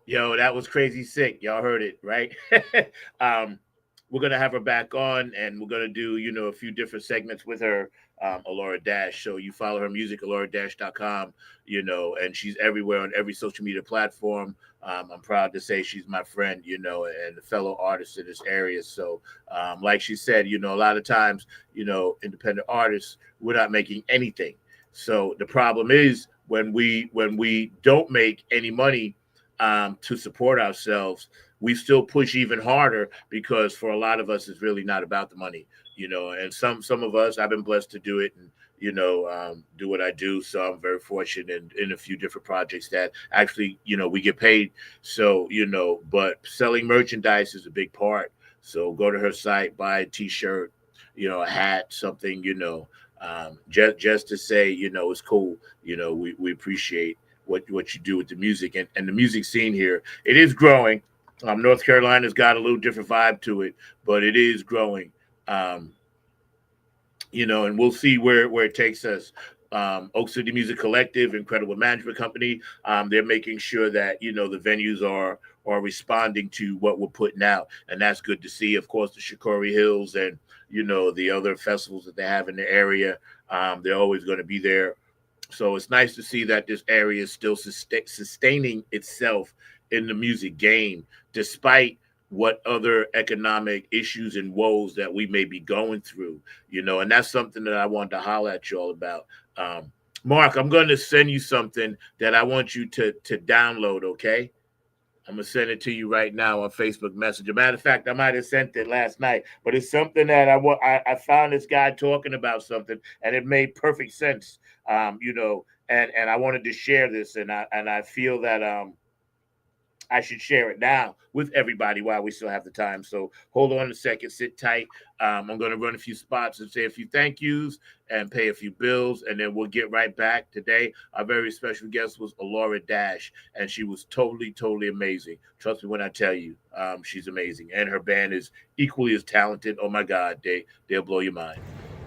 C: Yo, that was crazy sick. Y'all heard it, right? We're gonna have her back on, and we're gonna do a few different segments with her. Elora Dash. So you follow her music, eloradash.com, and she's everywhere on every social media platform. I'm proud to say she's my friend, and a fellow artist in this area. So, like she said, a lot of times, independent artists, we're not making anything. So the problem is when we don't make any money to support ourselves, we still push even harder, because for a lot of us, it's really not about the money, and some of us, I've been blessed to do it and, do what I do. So I'm very fortunate in a few different projects that actually, we get paid. So, but selling merchandise is a big part. So go to her site, buy a t-shirt, a hat, something, just to say, it's cool. We appreciate what you do with the music and the music scene here. It is growing. North Carolina's got a little different vibe to it, but it is growing. And we'll see where it takes us. Oak City Music Collective, incredible management company. They're making sure that, the venues are responding to what we're putting out. And that's good to see. Of course, the Shikori Hills and, the other festivals that they have in the area, they're always going to be there. So it's nice to see that this area is still sustaining itself in the music game, despite what other economic issues and woes that we may be going through, and that's something that I wanted to holler at you all about. Mark, I'm going to send you something that I want you to download, okay? I'm going to send it to you right now on Facebook Messenger. Matter of fact, I might have sent it last night, but it's something that I found this guy talking about something, and it made perfect sense, and I wanted to share this, and I feel that I should share it now with everybody while we still have the time. So hold on a second, sit tight. I'm going to run a few spots and say a few thank yous and pay a few bills, and then we'll get right back. Today, our very special guest was Elora Dash, and she was totally, totally amazing. Trust me when I tell you, she's amazing, and her band is equally as talented. Oh my God, they'll blow your mind.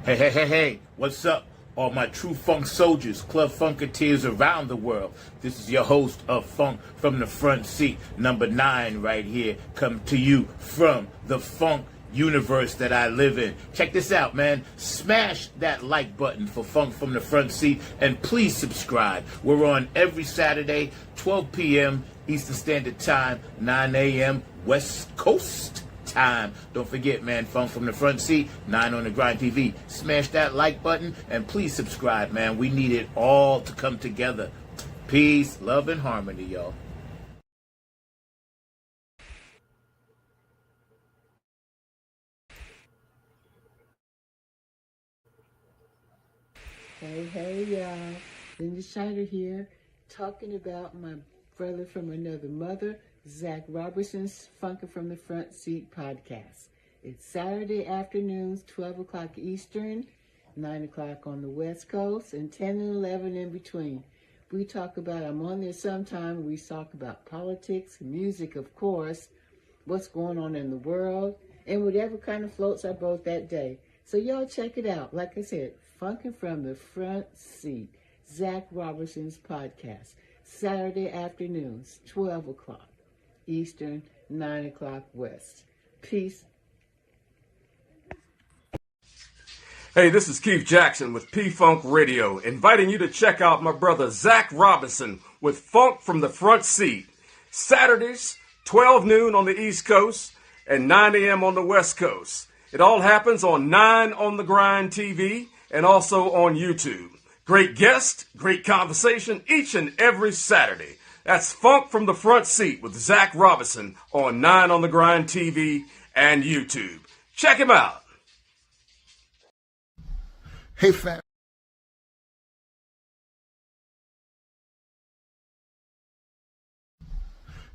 C: Hey, what's up? All my true funk soldiers, club funketeers around the world. This is your host of Funk from the Front Seat, number 9 right here, come to you from the funk universe that I live in. Check this out, man. Smash that like button for Funk from the Front Seat, and please subscribe. We're on every Saturday, 12 p.m. Eastern Standard Time, 9 a.m. West Coast time. Don't forget, man, Funk from the Front Seat, 9 on the Grind TV. Smash that like button and please subscribe, man. We need it all to come together. Peace, love, and harmony, y'all.
G: Hey, y'all. Linda Shiner here, talking about my brother from another mother, Zach Robertson's Funkin' from the Front Seat podcast. It's Saturday afternoons, 12 o'clock Eastern, 9 o'clock on the West Coast, and 10 and 11 in between. We talk about, I'm on there sometime, we talk about politics, music, of course, what's going on in the world, and whatever kind of floats our boat that day. So y'all check it out. Like I said, Funkin' from the Front Seat, Zach Robertson's podcast, Saturday afternoons, 12 o'clock Eastern, 9 o'clock West. Peace.
H: Hey, this is Keith Jackson with P-Funk Radio, inviting you to check out my brother Zach Robinson with Funk from the Front Seat. Saturdays, 12 noon on the East Coast and 9 a.m. on the West Coast. It all happens on 9 on the Grind TV and also on YouTube. Great guest, great conversation each and every Saturday. That's Funk from the Front Seat with Zach Robinson on 9 on the Grind TV and YouTube. Check him out.
I: Hey, fam.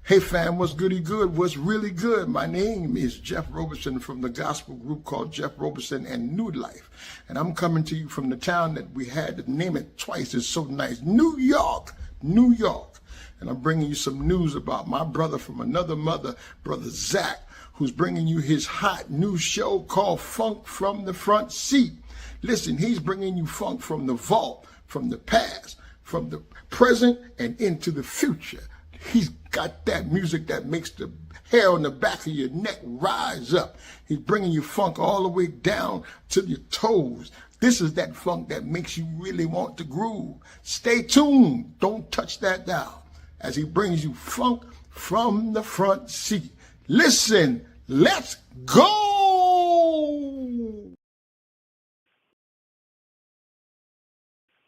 I: Hey fam, what's goody good? What's really good? My name is Jeff Roberson from the gospel group called Jeff Roberson and New Life. And I'm coming to you from the town that we had to name it twice. It's so nice. New York, New York. And I'm bringing you some news about my brother from another mother, brother Zach, who's bringing you his hot new show called Funk from the Front Seat. Listen, he's bringing you funk from the vault, from the past, from the present, and into the future. He's got that music that makes the hair on the back of your neck rise up. He's bringing you funk all the way down to your toes. This is that funk that makes you really want to groove. Stay tuned. Don't touch that dial as he brings you funk from the front seat. Listen, let's go.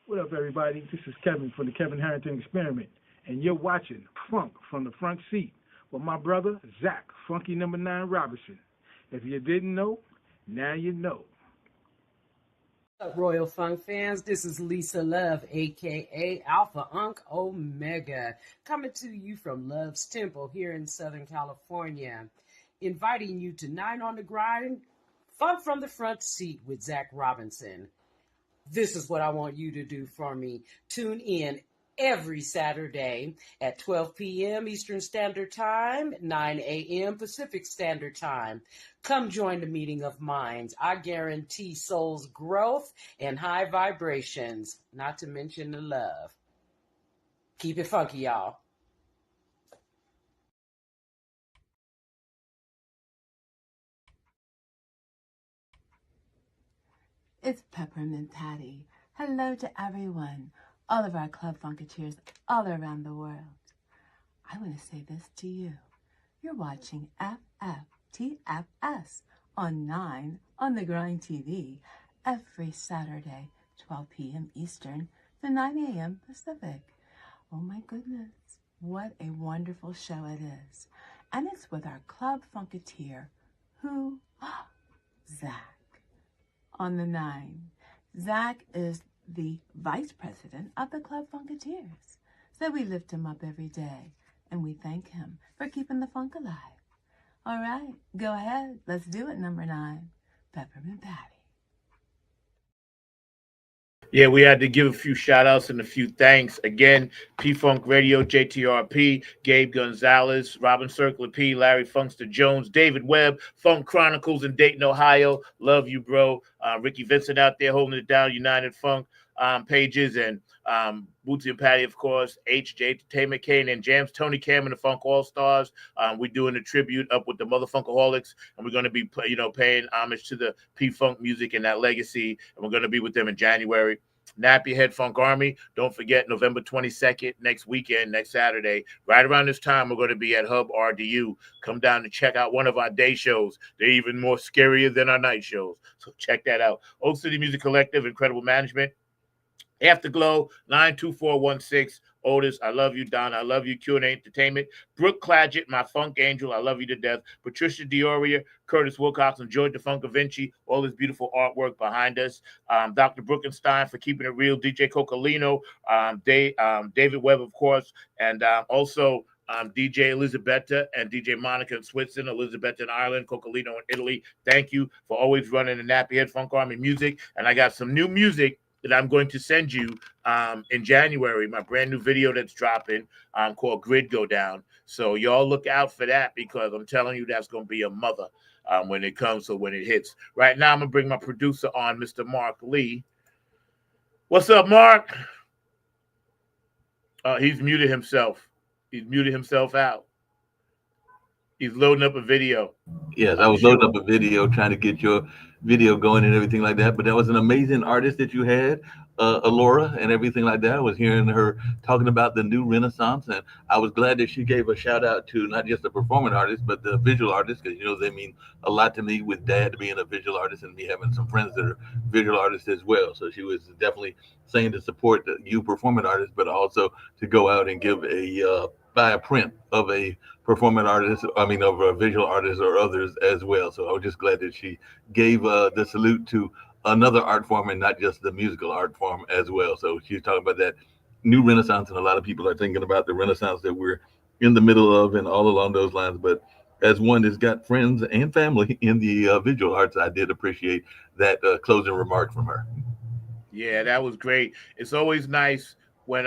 J: What up, everybody? This is Kevin from the Kevin Harrington Experiment, and you're watching Funk from the Front Seat with my brother, Zach, Funky Number 9 Robinson. If you didn't know, now you know.
K: What's up, Royal Funk fans? This is Lisa Love, a.k.a. Alpha Unk Omega, coming to you from Love's Temple here in Southern California, inviting you to 9 on the Grind, Funk from the Front Seat with Zach Robinson. This is what I want you to do for me. Tune in every Saturday at 12 p.m. Eastern Standard Time, 9 a.m. Pacific Standard Time. Come join the meeting of minds. I guarantee soul's growth and high vibrations, not to mention the love. Keep it funky, y'all.
L: It's Peppermint Patty. Hello to everyone, all of our Club Funketeers all around the world. I want to say this to you. You're watching FFTFS on 9 on the Grind TV every Saturday, 12 p.m. Eastern to 9 a.m. Pacific. Oh my goodness, what a wonderful show it is. And it's with our Club Funketeer, who? Zach. On the 9. Zach is the vice president of the Club Funketeers. So we lift him up every day and we thank him for keeping the funk alive. All right, go ahead. Let's do it, number 9. Peppermint Patty.
C: Yeah, we had to give a few shout outs and a few thanks. Again, P-Funk Radio, JTRP, Gabe Gonzalez, Robin Circler P, Larry Funkster Jones, David Webb, Funk Chronicles in Dayton, Ohio. Love you, bro. Ricky Vincent out there holding it down, United Funk pages, and Bootsy and Patty, of course, HJ Entertainment, Kane and Jams, Tony Cam and the Funk All-Stars. We're doing a tribute up with the Motherfunkaholics, and we're going to be, paying homage to the P-Funk music and that legacy, and we're going to be with them in January. Nappy Head Funk Army, don't forget November 22nd, next weekend, next Saturday. Right around this time, we're going to be at Hub RDU. Come down and check out one of our day shows. They're even more scarier than our night shows, so check that out. Oak City Music Collective, Incredible Management. Afterglow, 92416. Otis, I love you. Don, I love you. Q&A Entertainment. Brooke Clagett, my funk angel, I love you to death. Patricia Dioria, Curtis Wilcox, and George DeFunkavinci, all this beautiful artwork behind us. Dr. Brookenstein for keeping it real. DJ Cocalino, David Webb, of course, and also DJ Elisabetta and DJ Monica in Switzerland, Elisabetta in Ireland, Cocalino in Italy. Thank you for always running the Nappy Head Funk Army music. And I got some new music that I'm going to send you in January, my brand new video that's dropping called Grid Go Down. So y'all look out for that, because I'm telling you that's going to be a mother when it comes to when it hits. Right now, I'm going to bring my producer on, Mr. Mark Lee. What's up, Mark? He's muted himself. He's muted himself out. He's loading up a video.
M: Yes, I was loading up a video, trying to get your video going and everything like that. But that was an amazing artist that you had, ELORA, and everything like that. I was hearing her talking about the new renaissance, and I was glad that she gave a shout out to not just the performing artist, but the visual artists, because they mean a lot to me, with Dad being a visual artist and me having some friends that are visual artists as well. So she was definitely saying to support you performing artists, but also to go out and give buy a print of a performing artist, of a visual artist or others as well. So I was just glad that she gave the salute to another art form and not just the musical art form as well. So she's talking about that new renaissance, and a lot of people are thinking about the renaissance that we're in the middle of and all along those lines. But as one that's got friends and family in the visual arts, I did appreciate that closing remark from her.
C: Yeah, that was great. It's always nice when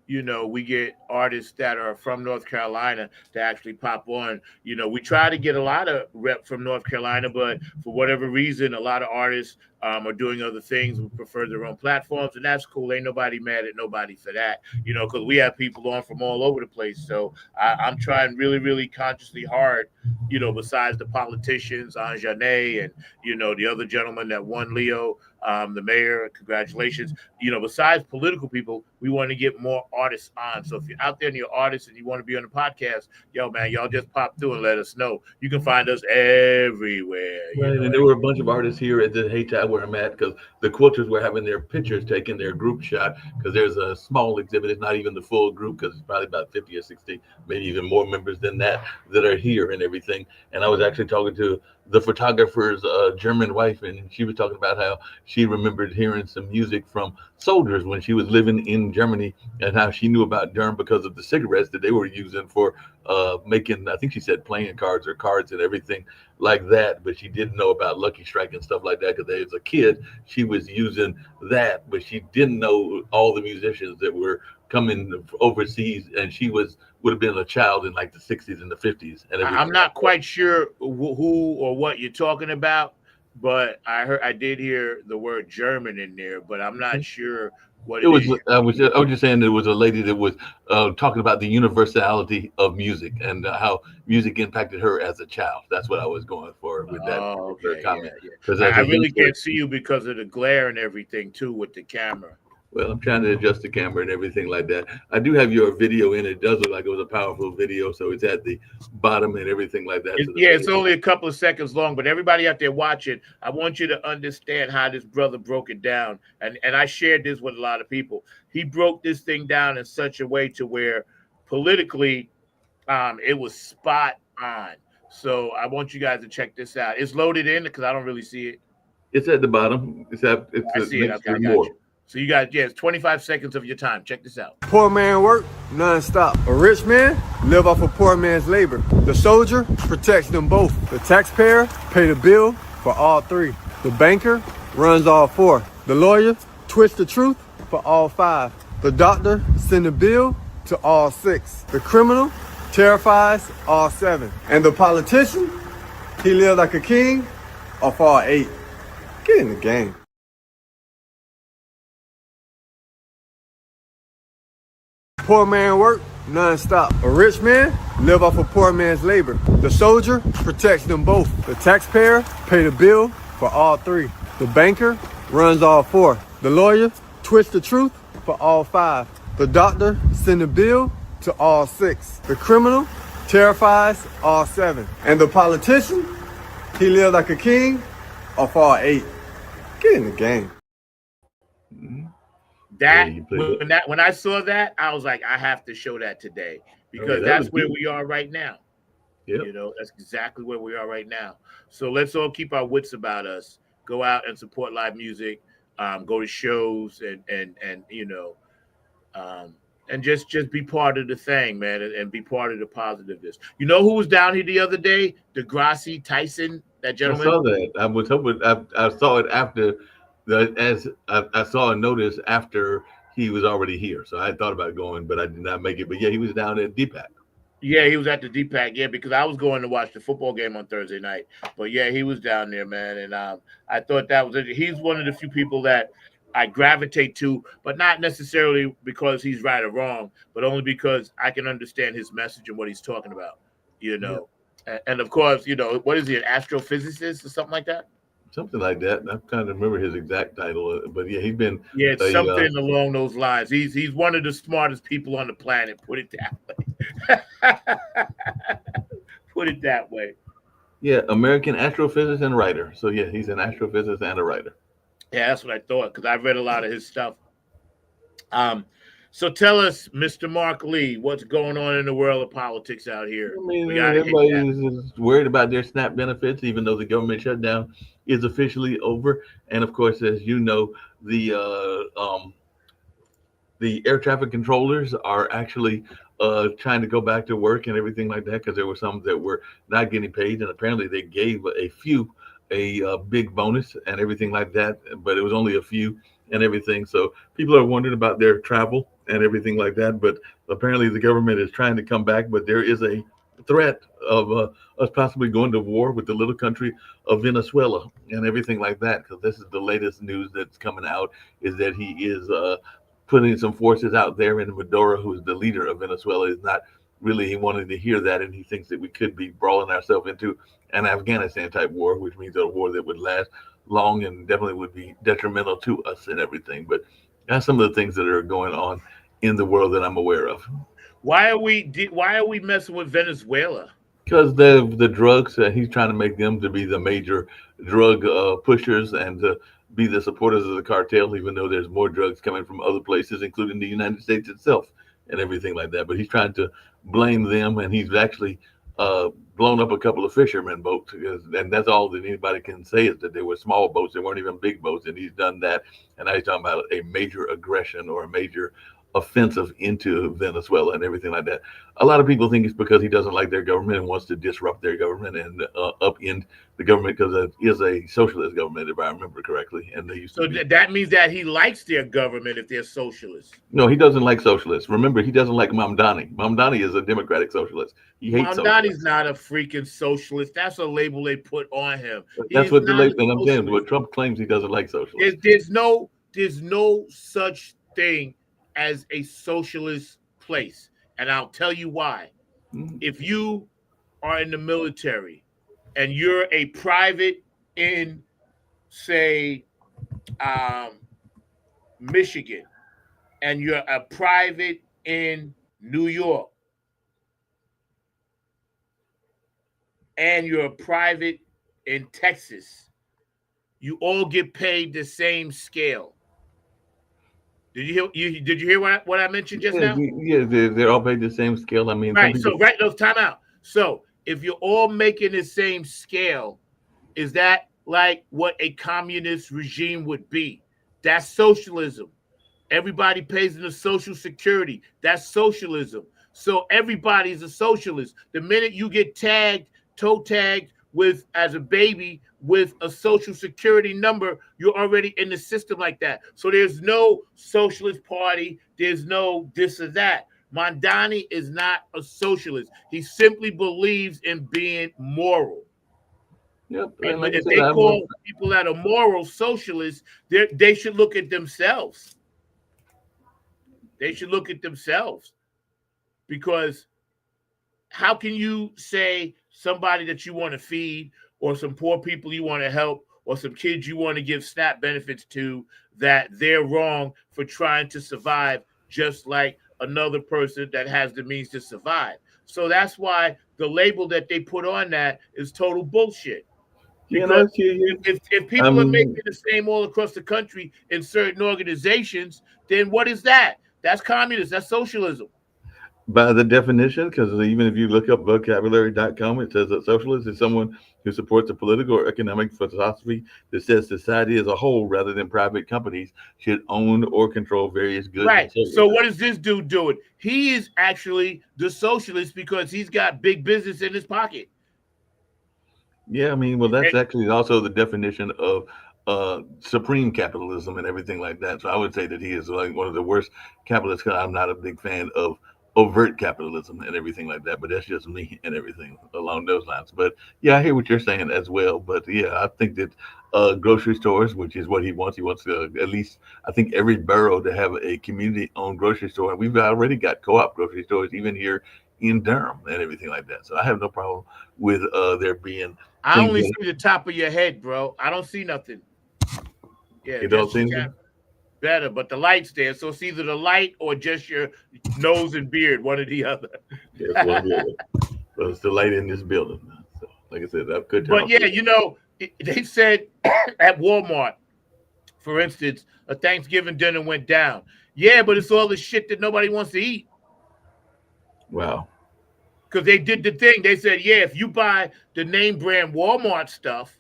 C: we get artists that are from North Carolina to actually pop on. We try to get a lot of rep from North Carolina, but for whatever reason, a lot of artists are doing other things, would prefer their own platforms, and that's cool. Ain't nobody mad at nobody for that, because we have people on from all over the place. So I'm trying really, really consciously hard. Besides the politicians, Anjane, and the other gentleman that won Leo, the mayor. Congratulations. Besides political people, we want to get more artists on. So if you're out there and you're artists and you want to be on the podcast, yo, man, y'all just pop through and let us know. You can find us everywhere.
M: Right, and there were a bunch of artists here at the Hayti where I'm at because the quilters were having their pictures taken, their group shot, because there's a small exhibit. It's not even the full group because it's probably about 50 or 60, maybe even more members than that are here and everything. And I was actually talking to the photographer's German wife, and she was talking about how she remembered hearing some music from soldiers when she was living in Germany, and how she knew about Durham because of the cigarettes that they were using for making, I think she said playing cards or cards and everything like that. But she didn't know about Lucky Strike and stuff like that because as a kid she was using that, but she didn't know all the musicians that were coming overseas, and she would have been a child in like the 60s and the 50s and everything.
C: I'm not quite sure who or what you're talking about, but I did hear the word German in there, but I'm not sure what
M: It was.
C: is.
M: I was just saying there was a lady that was talking about the universality of music and how music impacted her as a child. That's what I was going for with that
C: Oh,
M: particular
C: okay,
M: comment.
C: yeah.
M: Because
C: I
M: as a
C: really
M: youngster,
C: can't see you because of the glare and everything too with the camera.
M: well, I'm trying to adjust the camera and everything like that. I do have your video in. It does look like it was a powerful video, so it's at the bottom and everything like that. So
C: Yeah, it's only a couple of seconds long, but everybody out there watching, I want you to understand how this brother broke it down. And I shared this with a lot of people. He broke this thing down in such a way to where politically it was spot on. So I want you guys to check this out. It's loaded in because I don't really see it.
M: it's at the bottom.
C: I see it.
M: Next
C: Okay,
M: to
C: I got
M: more.
C: you. So you guys, yeah, it's 25 seconds of your time. Check this out.
N: Poor man work non-stop. A rich man live off a poor man's labor. The soldier protects them both. The taxpayer pay the bill for all three. The banker runs all four. The lawyer twists the truth for all five. The doctor send the bill to all six. The criminal terrifies all seven. And the politician, he live like a king off all eight. Get in the game. Poor man work non-stop. A rich man live off a poor man's labor. The soldier protects them both. The taxpayer pay the bill for all three. The banker runs all four. The lawyer twists the truth for all five. The doctor send the bill to all six. The criminal terrifies all seven. And the politician, he live like a king off all eight. Get in the game.
C: When I saw that, I was like, I have to show that today because that's where we are right now.
M: Yep.
C: That's exactly where we are right now. So let's all keep our wits about us. Go out and support live music. Go to shows and just be part of the thing, man, and be part of the positiveness. You know who was down here the other day? Degrassi Tyson, that gentleman.
M: I saw that. I was hoping. I saw it after as I saw a notice after he was already here. So I had thought about going, but I did not make it. But yeah, he was down at DPAC.
C: Yeah, he was at the DPAC. Yeah, because I was going to watch the football game on Thursday night. But yeah, he was down there, man. And I thought that was it. He's one of the few people that I gravitate to, but not necessarily because he's right or wrong, but only because I can understand his message and what he's talking about. And of course, what is he, an astrophysicist or something like that?
M: Something like that. I'm trying to remember his exact title, but yeah, he's been.
C: Yeah, it's something along those lines. He's one of the smartest people on the planet. Put it that way. Put it that way.
M: Yeah, American astrophysicist and writer. So yeah, he's an astrophysicist and a writer.
C: Yeah, that's what I thought because I read a lot of his stuff. So tell us, Mr. Mark Lee, what's going on in the world of politics out here?
M: I mean, everybody is worried about their SNAP benefits, even though the government shutdown is officially over. And of course, as you know, the air traffic controllers are actually trying to go back to work and everything like that because there were some that were not getting paid, and apparently they gave a few a big bonus and everything like that, but it was only a few and everything. So people are wondering about their travel and everything like that. But apparently, the government is trying to come back, but there is a threat of us possibly going to war with the little country of Venezuela and everything like that. Because this is the latest news that's coming out is that he is putting some forces out there, and Maduro, who is the leader of Venezuela, is not really he wanted to hear that, and he thinks that we could be brawling ourselves into an Afghanistan type war, which means a war that would last long and definitely would be detrimental to us and everything. But that's some of the things that are going on in the world that I'm aware of.
C: Why are we messing with Venezuela?
M: Because the drugs, he's trying to make them to be the major drug pushers and to be the supporters of the cartel, even though there's more drugs coming from other places, including the United States itself and everything like that. But he's trying to blame them, and he's actually blown up a couple of fishermen boats, and that's all that anybody can say is that they were small boats. They weren't even big boats, and he's done that. And now he's talking about a major aggression or a major offensive into Venezuela and everything like that. A lot of people think it's because he doesn't like their government and wants to disrupt their government and upend the government because it is a socialist government, if I remember correctly. And they used
C: So
M: to be.
C: that means that he likes their government if they're socialists.
M: No, he doesn't like socialists. Remember, he doesn't like Mamdani. Mamdani is a democratic socialist. He hates
C: Mamdani's
M: socialists.
C: not a freaking socialist. That's a label they put on him.
M: That's
C: He's
M: what the
C: not a
M: label. And I'm saying,
C: socialist.
M: what Trump claims he doesn't like socialists.
C: There's no such thing as a socialist place, and I'll tell you why. If you are in the military and you're a private in, say, Michigan, and you're a private in New York, and you're a private in Texas, you all get paid the same scale. Did you hear what I mentioned just now?
M: Yeah, they're all paid the same scale. I mean,
C: Right. So no, time out. So if you're all making the same scale, is that like what a communist regime would be? That's socialism. Everybody pays into Social Security. That's socialism. So everybody's a socialist. The minute you get toe tagged with as a baby with a Social Security number, you're already in the system like that. So there's no socialist party. There's no this or that. Mondani is not a socialist. He simply believes in being moral.
M: Yep.
C: And
M: Like I
C: if
M: said,
C: they call people that are moral socialists, they should look at themselves. They should look at themselves, because how can you say somebody that you want to feed or some poor people you want to help or some kids you want to give SNAP benefits to that they're wrong for trying to survive just like another person that has the means to survive? So that's why the label that they put on that is total bullshit. Because if people are making the same all across the country in certain organizations, then what is that? That's communist. That's socialism.
M: by the definition, because even if you look up vocabulary.com, it says that socialist is someone who supports a political or economic philosophy that says society as a whole, rather than private companies, should own or control various goods.
C: Right. So what is this dude doing? He is actually the socialist because he's got big business in his pocket.
M: Yeah, I mean, well, that's actually also the definition of supreme capitalism and everything like that. So I would say that he is like one of the worst capitalists. Because I'm not a big fan of overt capitalism and everything like that. But that's just me and everything along those lines. But yeah, I hear what you're saying as well. But yeah, I think that grocery stores, which is what he wants to at least, I think every borough to have a community-owned grocery store. And we've already got co-op grocery stores even here in Durham and everything like that. So I have no problem with there being.
C: I only see the top of your head, bro. I don't see nothing. Yeah,
M: you don't see anything?
C: Better, but the light's there, so it's either the light or just your nose and beard, one or the other.
M: Yes, one or the other. So it's the light in this building. So, like I said, that could.
C: But yeah, they said at Walmart, for instance, a Thanksgiving dinner went down. Yeah, but it's all the shit that nobody wants to eat.
M: Wow.
C: Because they did the thing. They said, yeah, if you buy the name brand Walmart stuff,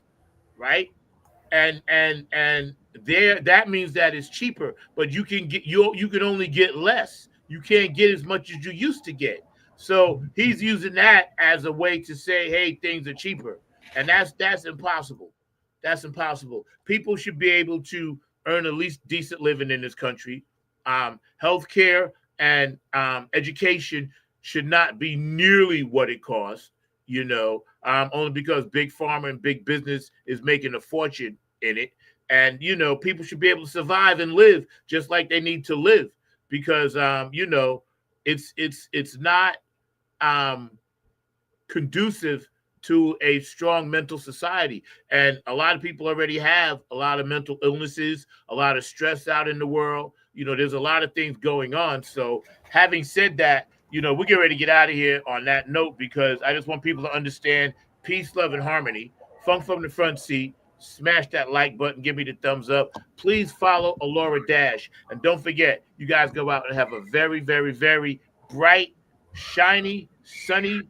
C: right, and there, that means that it's cheaper, but you can only get less. You can't get as much as you used to get. So he's using that as a way to say, hey, things are cheaper, and that's impossible. That's impossible. People should be able to earn at least decent living in this country. Healthcare and education should not be nearly what it costs, only because big pharma and big business is making a fortune in it. And, people should be able to survive and live just like they need to live because, it's not conducive to a strong mental society. And a lot of people already have a lot of mental illnesses, a lot of stress out in the world. There's a lot of things going on. So having said that, we're getting ready to get out of here on that note because I just want people to understand peace, love, and harmony. Funk from the front seat. Smash that like button. Give me the thumbs up. Please follow ELORA Dash. And don't forget, you guys go out and have a very, very, very bright, shiny, sunny,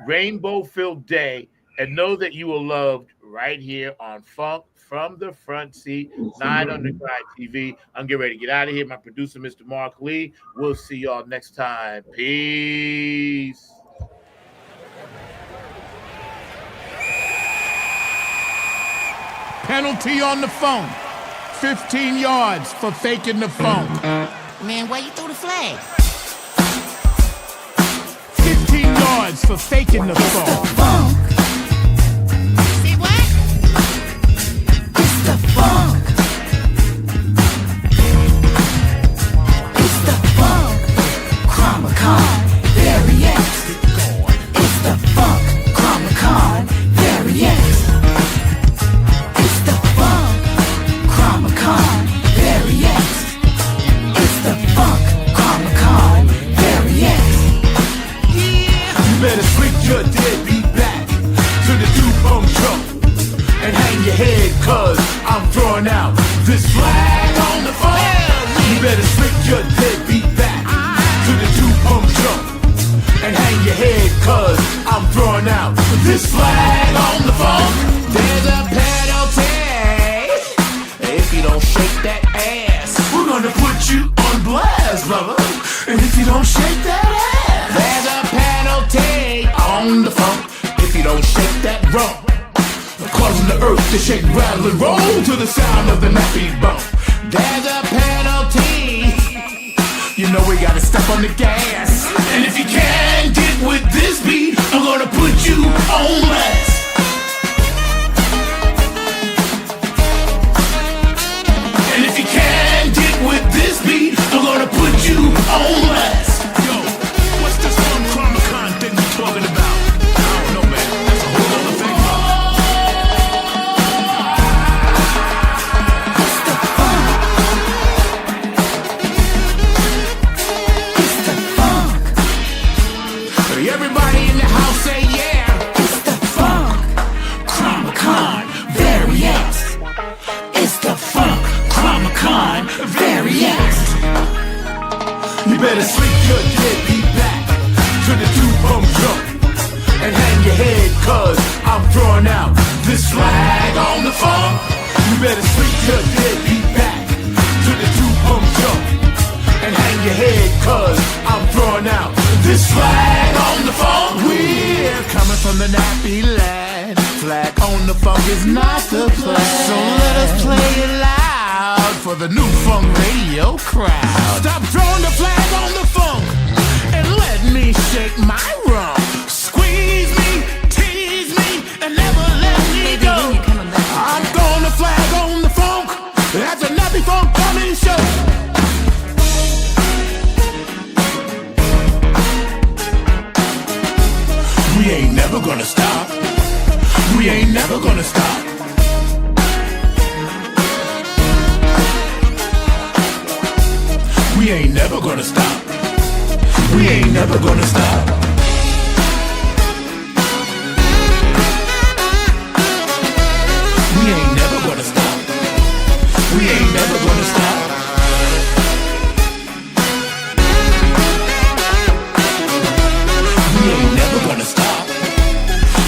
C: rainbow-filled day, and know that you are loved right here on Funk from the Front Seat, 9 on the Grind TV. I'm getting ready to get out of here. My producer, Mr. Mark Lee. We'll see y'all next time. Peace.
O: Penalty on the phone. 15 yards for faking the phone.
P: Man, where you threw the flag?
O: 15 yards for faking the phone.
P: See what? It's the funk. It's the funk. Chromacon variants. It's the funk. Chromacon variants. It's the funk. Chromacon variants. It's the funk. Chromacon variants.
O: You better switch your deadbeat back to the two-pump truck and hang your head, cause I'm throwing out this flag on the phone. You better switch your deadbeat back to the two-pump truck and hang your head, cause I'm throwing out this flag on the phone. There's a penalty if you don't shake that ass. We're gonna put you on blast, brother. And if you don't shake that ass, there's a penalty on the phone if you don't shake that rump, causing the earth to shake, rattle, and roll to the sound of the nappy bump. There's a penalty. You know we gotta step on the gas. And if you can't get with this beat, I'm gonna put you on blast. And if you can't get with this beat, I'm gonna put you on blast. Yo, what's this fun Chromacon thing you talking about? I don't know, man. That's a whole other thing.
P: It's the funk. It's the funk.
O: Everybody in the house say yeah.
P: It's the funk. Chromacon variants. It's the funk. Chromacon variants.
O: You better swing your deadbeat back to the two-pump drum and hang your head, cause I'm throwing out this flag on the phone. You better swing your deadbeat back to the two-pump drum and hang your head, cause I'm throwing out this flag on the phone. We're coming from the nappy land. Flag on the funk is not the play. So let us play it loud for the new funk radio crowd. Stop throwing the flag on the funk and let me shake my rump. Squeeze me, tease me, and never let me go. I'm throwing the flag on the funk. That's a nappy funk coming show. We ain't never gonna stop. We ain't never gonna stop. We ain't never gonna stop. We ain't never gonna stop. We ain't never gonna stop. We ain't never gonna stop. We ain't never gonna stop.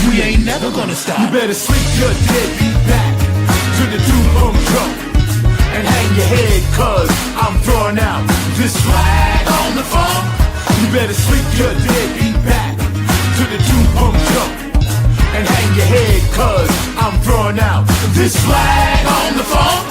O: We ain't never gonna stop. You better swing your deadbeat back to the two-pump drum and hang your head, cause I'm throwing out this flag on the phone. You better swing your deadbeat back to the two-pump drum and hang your head, cause I'm throwing out this flag on the phone.